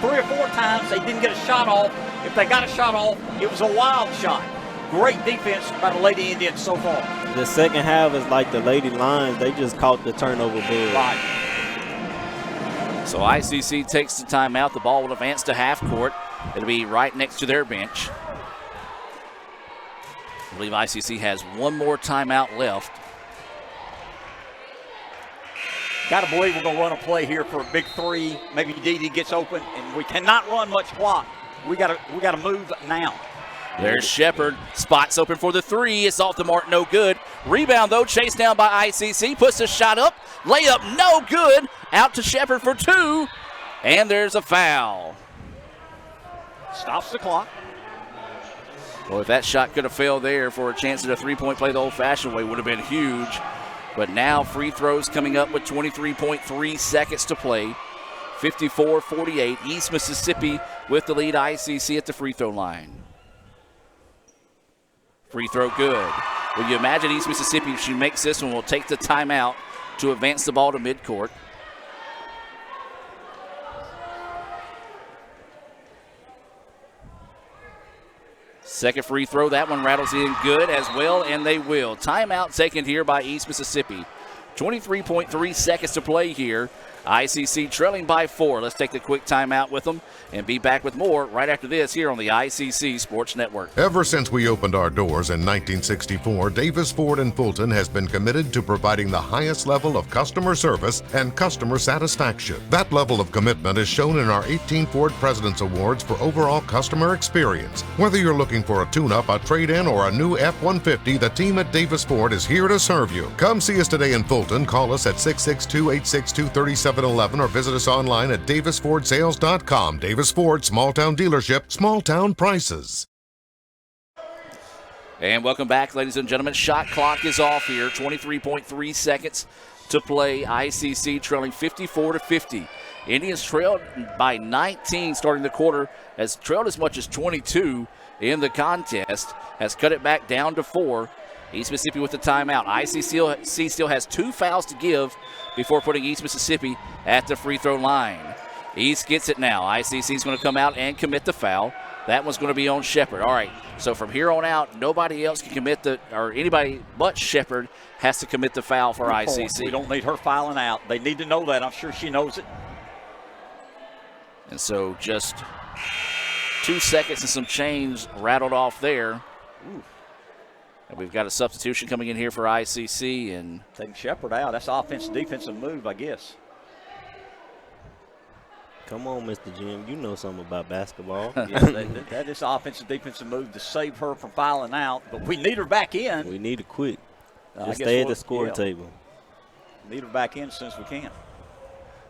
3 or 4 times. They didn't get a shot off. If they got a shot off, it was a wild shot. Great defense by the Lady Indians so far. The second half is like the Lady Lions. They just caught the turnover bug. Right. So ICC takes the timeout. The ball will advance to half court. It'll be right next to their bench. I believe ICC has 1 more timeout left. Got to believe we're going to run a play here for a big 3. Maybe Dede gets open, and we cannot run much clock. We got to move now. There's Shepard. Spots open for the 3. It's off the mark, no good. Rebound, though, chased down by ICC. Puts the shot up. Layup, no good. Out to Shepard for 2. And there's a foul. Stops the clock. Well, if that shot could have failed there for a chance at a 3-point play the old-fashioned way, would have been huge. But now free throws coming up with 23.3 seconds to play. 54-48. East Mississippi with the lead. ICC at the free throw line. Free throw good. Will you imagine East Mississippi, if she makes this one, will take the timeout to advance the ball to midcourt. Second free throw, that one rattles in good as well, and they will. Timeout taken here by East Mississippi. 23.3 seconds to play here. ICC trailing by 4. Let's take the quick timeout with them and be back with more right after this here on the ICC Sports Network. Ever since we opened our doors in 1964, Davis Ford in Fulton has been committed to providing the highest level of customer service and customer satisfaction. That level of commitment is shown in our 18 Ford President's Awards for overall customer experience. Whether you're looking for a tune-up, a trade-in, or a new F-150, the team at Davis Ford is here to serve you. Come see us today in Fulton. Call us at 662-862-3711 or visit us online at davisfordsales.com. Davis Ford, small town dealership, small town prices. And welcome back, ladies and gentlemen. Shot clock is off here. 23.3 seconds to play. ICC trailing 54-50. Indians trailed by 19 starting the quarter, has trailed as much as 22 in the contest, has cut it back down to 4. East Mississippi with the timeout. ICC still has 2 fouls to give before putting East Mississippi at the free throw line. East gets it now. ICC is going to come out and commit the foul. That one's going to be on Shepard. All right, so from here on out, nobody else can commit or anybody but Shepard has to commit the foul for ICC. We don't need her fouling out. They need to know that. I'm sure she knows it. And so just 2 seconds and some change rattled off there. Ooh. And we've got a substitution coming in here for ICC. And taking Shepard out. That's offensive defensive move, I guess. Come on, Mr. Jim. You know something about basketball. Yeah, that is an offensive defensive move to save her from fouling out. But we need her back in. We need her quick. I Just guess stay at the scoring table. Need her back in as soon as we can.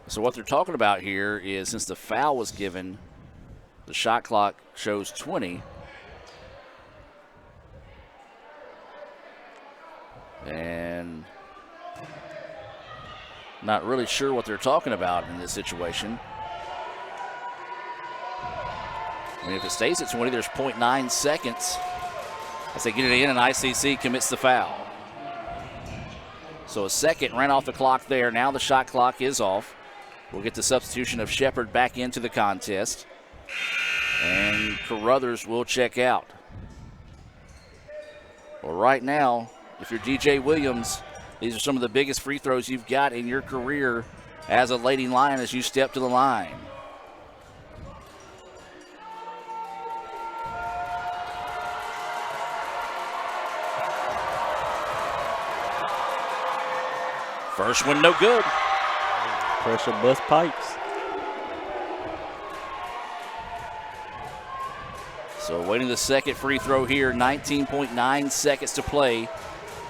So what they're talking about here is since the foul was given, the shot clock shows 20. And not really sure what they're talking about in this situation. I mean, if it stays at 20, there's 0.9 seconds as they get it in, and ICC commits the foul. So a second ran off the clock there. Now the shot clock is off. We'll get the substitution of Shepard back into the contest. And Carruthers will check out. Well, right now, if you're DJ Williams, these are some of the biggest free throws you've got in your career as a Lady Lion as you step to the line. First one, no good. Pressure bust pipes. So waiting the second free throw here, 19.9 seconds to play.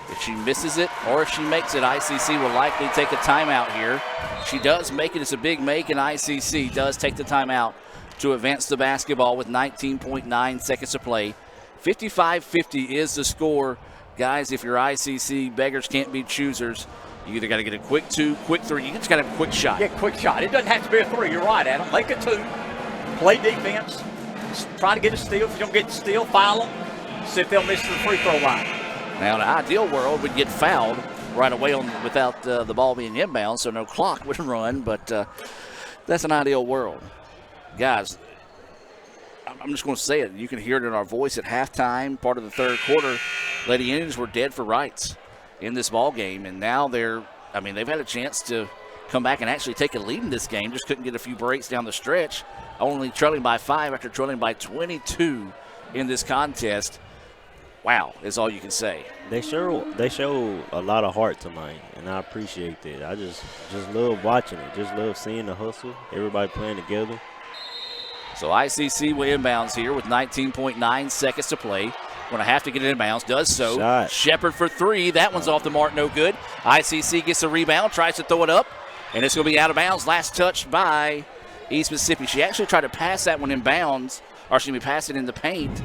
If she misses it or if she makes it, ICC will likely take a timeout here. She does make it. It's a big make, and ICC does take the timeout to advance the basketball with 19.9 seconds to play. 55-50 is the score. Guys, if you're ICC, beggars can't be choosers. You either got to get a quick 2, quick 3. You just got to have a quick shot. Yeah, quick shot. It doesn't have to be a 3. You're right, Adam. Make a 2. Play defense. Try to get a steal. If you don't get the steal, foul them. See if they'll miss the free throw line. Now, in an ideal world, we'd get fouled right away without the ball being inbound, so no clock would run, but that's an ideal world. Guys, I'm just going to say it. You can hear it in our voice at halftime, part of the third quarter. Lady Indians were dead for rights in this ball game, and now they've had a chance to come back and actually take a lead in this game, just couldn't get a few breaks down the stretch, only trailing by 5 after trailing by 22 in this contest. Wow, is all you can say. They show a lot of heart tonight, and I appreciate that. I just love watching it. Just love seeing the hustle, everybody playing together. So ICC will inbounds here with 19.9 seconds to play. Going to have to get it inbounds. Does so. Shot. Shepard for 3. That one's off the mark. No good. ICC gets the rebound. Tries to throw it up. And it's going to be out of bounds. Last touch by East Mississippi. She actually tried to pass that one in bounds. Or she may pass it in the paint.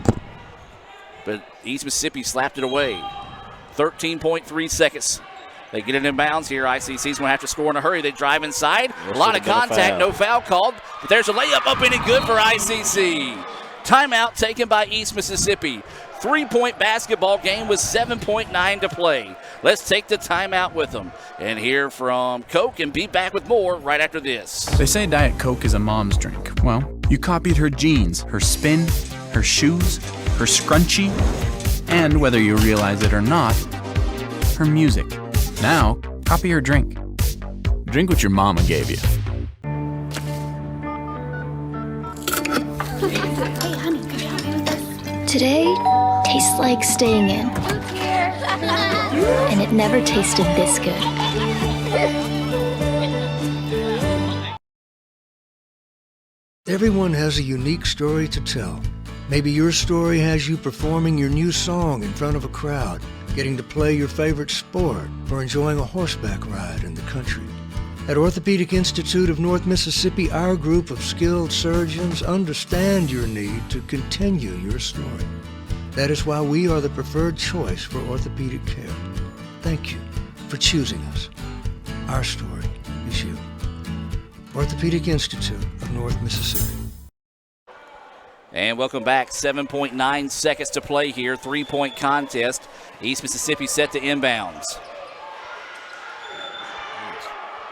But East Mississippi slapped it away. 13.3 seconds. They get it in bounds here. ICC's going to have to score in a hurry. They drive inside. A lot of contact. No foul called. But there's a layup up in and good for ICC. Timeout taken by East Mississippi. 3-point basketball game with 7.9 to play. Let's take the timeout with them and hear from Coke and be back with more right after this. They say Diet Coke is a mom's drink. Well, you copied her jeans, her spin, her shoes, her scrunchie, and whether you realize it or not, her music. Now, copy her drink. Drink what your mama gave you. Hey, honey, could you help me with this? Today tastes like staying in. And it never tasted this good. Everyone has a unique story to tell. Maybe your story has you performing your new song in front of a crowd, getting to play your favorite sport, or enjoying a horseback ride in the country. At Orthopedic Institute of North Mississippi, our group of skilled surgeons understand your need to continue your story. That is why we are the preferred choice for orthopedic care. Thank you for choosing us. Our story is you. Orthopedic Institute of North Mississippi. And welcome back. 7.9 seconds to play here. 3-point contest. East Mississippi set to inbounds.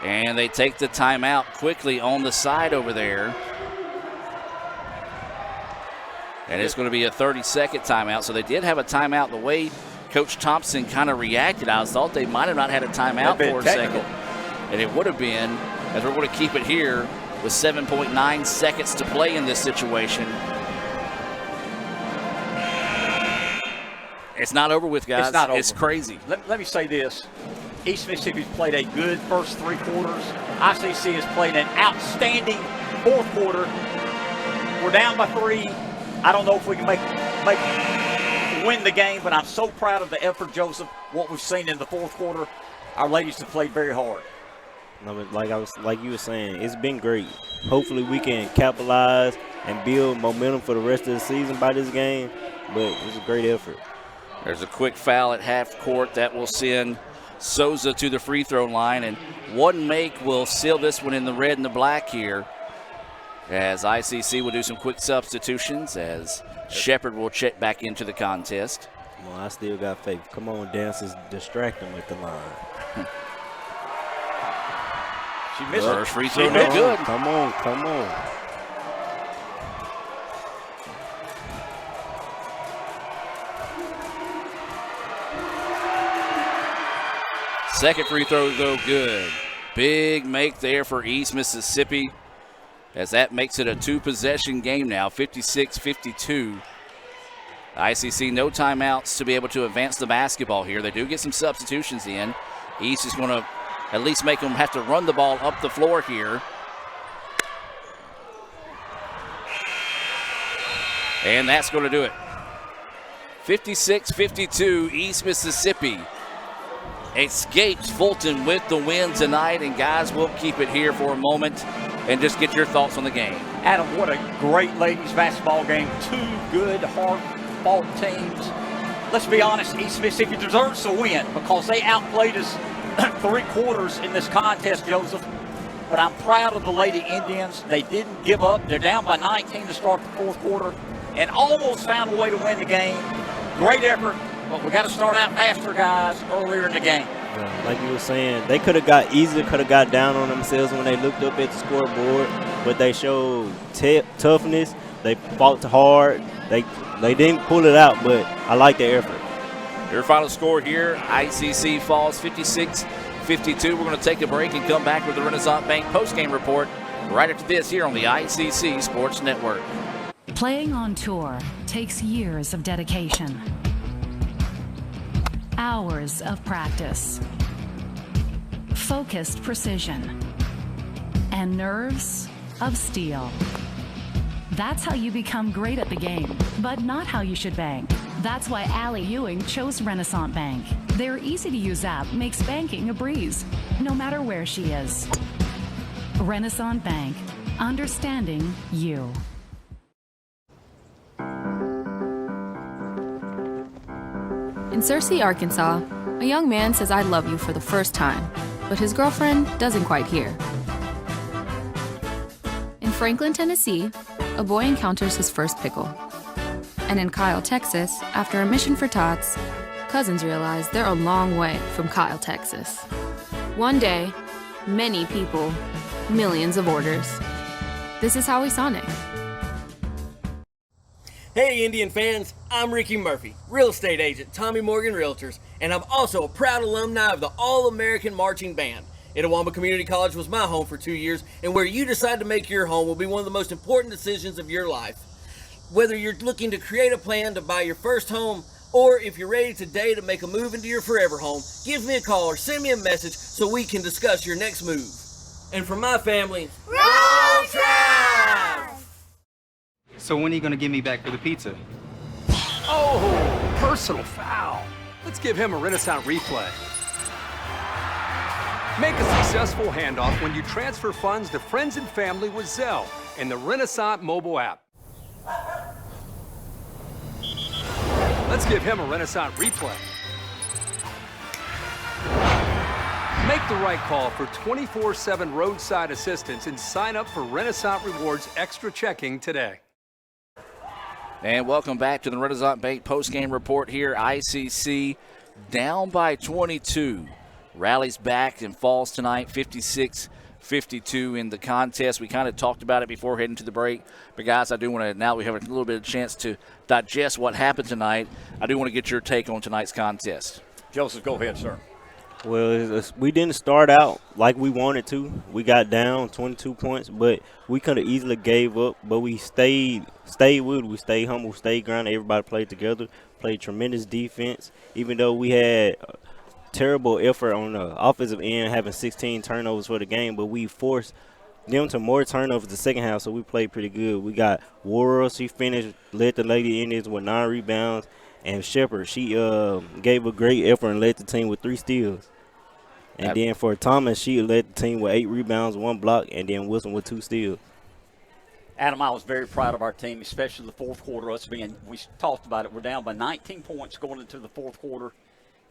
And they take the timeout quickly on the side over there. And it's going to be a 30-second timeout. So they did have a timeout. The way Coach Thompson kind of reacted, I thought they might have not had a timeout for a second. And it would have been, as we're going to keep it here with 7.9 seconds to play in this situation. It's not over with, guys. It's not over. It's crazy. Let me say this. East Mississippi's played a good first 3 quarters. ICC has played an outstanding fourth quarter. We're down by 3. I don't know if we can win the game, but I'm so proud of the effort, Joseph, what we've seen in the fourth quarter. Our ladies have played very hard. Like you were saying, it's been great. Hopefully we can capitalize and build momentum for the rest of the season by this game, but it's a great effort. There's a quick foul at half court that will send Souza to the free throw line, and one make will seal this one in the red and the black here, as ICC will do some quick substitutions as Shepard will check back into the contest. Well, I still got faith. Come on, dancers, distract them at the line. She missed First it. free throw, no good. Come on, come on. Second free throw, though, good. Big make there for East Mississippi, as that makes it a 2-possession game now, 56-52. ICC no timeouts to be able to advance the basketball here. They do get some substitutions in. East is going to at least make them have to run the ball up the floor here. And that's going to do it. 56-52, East Mississippi escapes Fulton with the win tonight. And guys, we'll keep it here for a moment and just get your thoughts on the game. Adam, what a great ladies basketball game. 2 good, hard-fought teams. Let's be honest, East Mississippi deserves to win because they outplayed us 3 quarters in this contest, Joseph. But I'm proud of the Lady Indians. They didn't give up. They're down by 19 to start the fourth quarter and almost found a way to win the game. Great effort, but we got to start out faster, guys, earlier in the game. Like you were saying, they could have got down on themselves when they looked up at the scoreboard, but they showed toughness. They fought hard. They didn't pull it out, but I like their effort. Your final score here, ICC falls 56-52. We're going to take a break and come back with the Renaissance Bank postgame report right after this here on the ICC Sports Network. Playing on tour takes years of dedication, hours of practice, focused precision, and nerves of steel. That's how you become great at the game, but not how you should bank. That's why Allie Ewing chose Renaissance Bank. Their easy-to-use app makes banking a breeze, no matter where she is. Renaissance Bank, understanding you. In Searcy, Arkansas, a young man says I love you for the first time, but his girlfriend doesn't quite hear. In Franklin, Tennessee, a boy encounters his first pickle. And in Kyle, Texas, after a mission for tots, cousins realize they're a long way from Kyle, Texas. One day, many people, millions of orders. This is Howie Sonic. Hey Indian fans, I'm Ricky Murphy, real estate agent, Tommy Morgan Realtors, and I'm also a proud alumni of the All-American Marching Band. Itawamba Community College was my home for 2 years, and where you decide to make your home will be one of the most important decisions of your life. Whether you're looking to create a plan to buy your first home, or if you're ready today to make a move into your forever home, give me a call or send me a message so we can discuss your next move. And for my family, Roll Tribe! So when are you going to give me back for the pizza? Oh, personal foul. Let's give him a Renaissance replay. Make a successful handoff when you transfer funds to friends and family with Zelle and the Renaissance mobile app. Let's give him a Renaissance replay. Make the right call for 24/7 roadside assistance and sign up for Renaissance Rewards Extra Checking today. And welcome back to the Renaissance Bank postgame report here. ICC down by 22. Rallies back and falls tonight, 56-52 in the contest. We kind of talked about it before heading to the break. But, guys, I do want to, now we have a little bit of chance to digest what happened tonight, I do want to get your take on tonight's contest. Joseph, go ahead, sir. Well, we didn't start out like we wanted to. We got down 22 points, but we could have easily gave up. But we stayed with it. We stayed humble, stayed grounded. Everybody played together, played tremendous defense. Even though we had terrible effort on the offensive end, having 16 turnovers for the game, but we forced them to more turnovers the second half, so we played pretty good. We got Worrell, she finished, led the Lady Indians with 9 rebounds, and Shepard, she gave a great effort and led the team with 3 steals. And then for Thomas, she led the team with 8 rebounds, 1 block, and then Wilson with 2 steals. Adam, I was very proud of our team, especially the fourth quarter. We talked about it, we're down by 19 points going into the fourth quarter,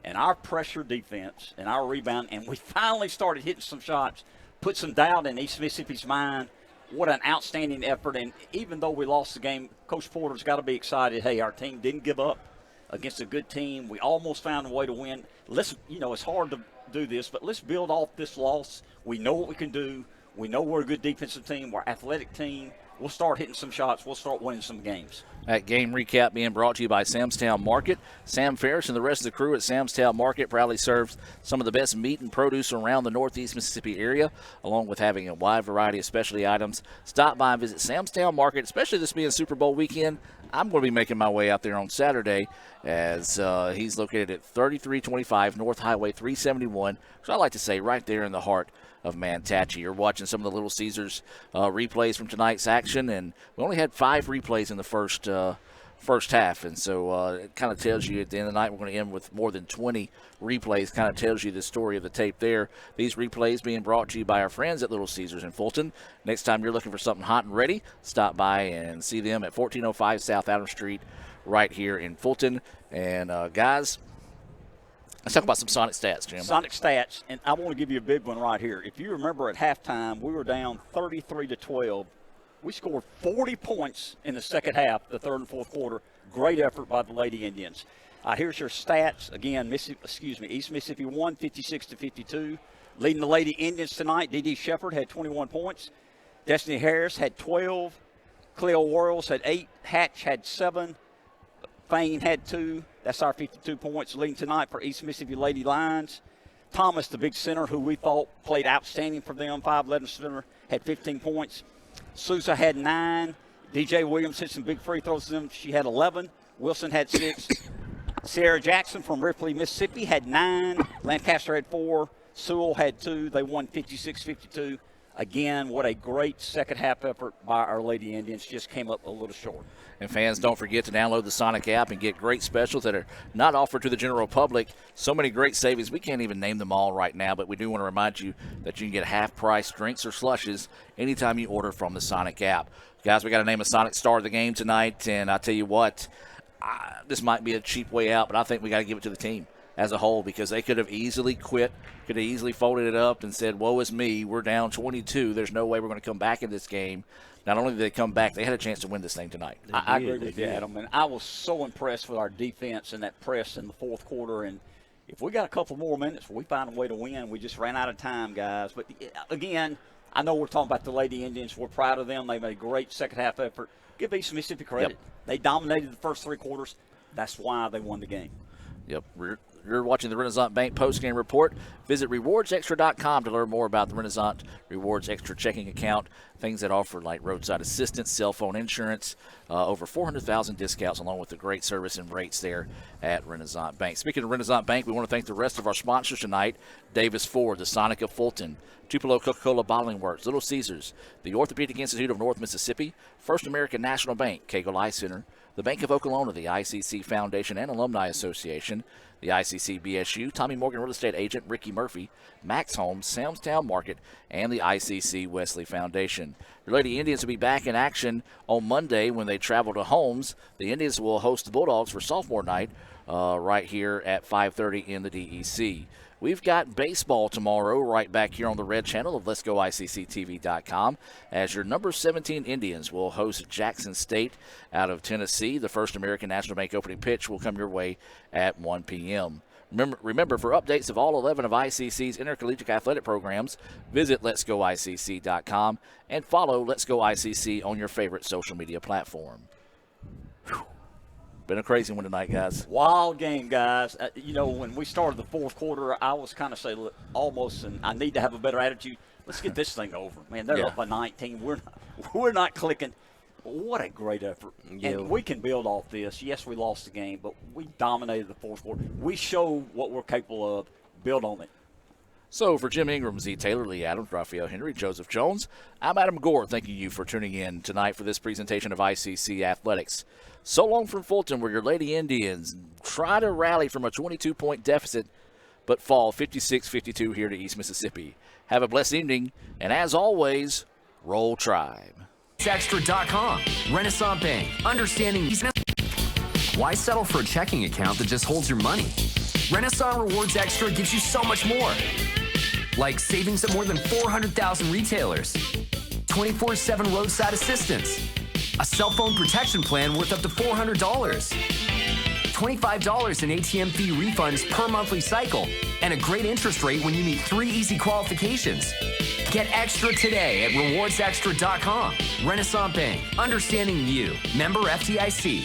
and our pressure defense and our rebound, and we finally started hitting some shots, put some doubt in East Mississippi's mind. What an outstanding effort, and even though we lost the game, Coach Porter's got to be excited. Hey, our team didn't give up against a good team. We almost found a way to win. It's hard to do this, but let's build off this loss. We know what we can do. We know we're a good defensive team. We're an athletic team. We'll start hitting some shots. We'll start winning some games. That game recap being brought to you by Samstown Market. Sam Ferris and the rest of the crew at Samstown Market proudly serves some of the best meat and produce around the Northeast Mississippi area, along with having a wide variety of specialty items. Stop by and visit Samstown Market, especially this being Super Bowl weekend. I'm going to be making my way out there on Saturday as he's located at 3325 North Highway 371, which I like to say right there in the heart of Manatee. You're watching some of the Little Caesars replays from tonight's action, and we only had 5 replays in the first half, and so it kind of tells you at the end of the night we're going to end with more than 20 replays. Kind of tells you the story of the tape there. These replays being brought to you by our friends at Little Caesars in Fulton. Next time you're looking for something hot and ready, stop by and see them at 1405 South Adams Street right here in Fulton. And guys, let's talk about some Sonic stats, Jim. Sonic stats, and I want to give you a big one right here. If you remember at halftime, we were down 33-12. We scored 40 points in the second half, the third and fourth quarter. Great effort by the Lady Indians. Here's your stats. Again, East Mississippi won 56-52. Leading the Lady Indians tonight, D.D. Shepard had 21 points. Destiny Harris had 12. Cleo Worrells had 8. Hatch had 7. Fain had 2. That's our 52 points leading tonight for East Mississippi Lady Lions. Thomas, the big center, who we thought played outstanding for them, 5'11" center, had 15 points. Sousa had 9. DJ Williams hit some big free throws to them. She had 11. Wilson had 6. Sierra Jackson from Ripley, Mississippi had 9. Lancaster had 4. Sewell had 2. They won 56-52. Again, what a great second half effort by our Lady Indians. Just came up a little short. And fans, don't forget to download the Sonic app and get great specials that are not offered to the general public. So many great savings. We can't even name them all right now, but we do want to remind you that you can get half-price drinks or slushes anytime you order from the Sonic app. Guys, we got to name a Sonic star of the game tonight, and I tell you what, this might be a cheap way out, but I think we got to give it to the team as a whole, because they could have easily quit, could have easily folded it up and said, woe is me, we're down 22. There's no way we're going to come back in this game. Not only did they come back, they had a chance to win this thing tonight. I agree with you, Adam. And I was so impressed with our defense and that press in the fourth quarter. And if we got a couple more minutes, we find a way to win. We just ran out of time, guys. But, again, I know we're talking about the Lady Indians. We're proud of them. They made a great second-half effort. Give East Mississippi credit. Yep. They dominated the first 3 quarters. That's why they won the game. Yep. You're watching the Renaissance Bank postgame report. Visit rewardsextra.com to learn more about the Renaissance Rewards Extra checking account, things that offer like roadside assistance, cell phone insurance, over 400,000 discounts, along with the great service and rates there at Renaissance Bank. Speaking of Renaissance Bank, we want to thank the rest of our sponsors tonight: Davis Ford, the Sonic of Fulton, Tupelo Coca-Cola Bottling Works, Little Caesars, the Orthopedic Institute of North Mississippi, First American National Bank, Cagle Eye Center, the Bank of Okolona, the ICC Foundation and Alumni Association, the ICC BSU, Tommy Morgan Real Estate Agent Ricky Murphy, Max Homes, Samstown Market, and the ICC Wesley Foundation. Your Lady Indians will be back in action on Monday when they travel to Holmes. The Indians will host the Bulldogs for sophomore night right here at 5:30 in the DEC. We've got baseball tomorrow right back here on the Red Channel of Let'sGoICCTV.com as your number 17 Indians will host Jackson State out of Tennessee. The First American National Bank opening pitch will come your way at 1 p.m. Remember, for updates of all 11 of ICC's intercollegiate athletic programs, visit Let'sGoICC.com and follow Let's Go ICC on your favorite social media platform. Whew. Been a crazy one tonight, guys. Wild game, guys. When we started the fourth quarter, I was kind of saying, look, almost, and I need to have a better attitude. Let's get this thing over. Man, they're up by 19. We're not clicking. What a great effort. Yeah. And we can build off this. Yes, we lost the game, but we dominated the fourth quarter. We showed what we're capable of. Build on it. So for Jim Ingram, Z. Taylor, Lee Adams, Raphael Henry, Joseph Jones, I'm Adam Gore, thanking you for tuning in tonight for this presentation of ICC Athletics. So long from Fulton, where your Lady Indians try to rally from a 22-point deficit, but fall 56-52 here to East Mississippi. Have a blessed evening, and as always, Roll Tribe. Extra.com. Renaissance Bank. Understanding. Why settle for a checking account that just holds your money? Renaissance Rewards Extra gives you so much more. Like savings at more than 400,000 retailers, 24/7 roadside assistance, a cell phone protection plan worth up to $400, $25 in ATM fee refunds per monthly cycle, and a great interest rate when you meet 3 easy qualifications. Get extra today at rewardsextra.com. Renaissance Bank. Understanding you. Member FDIC.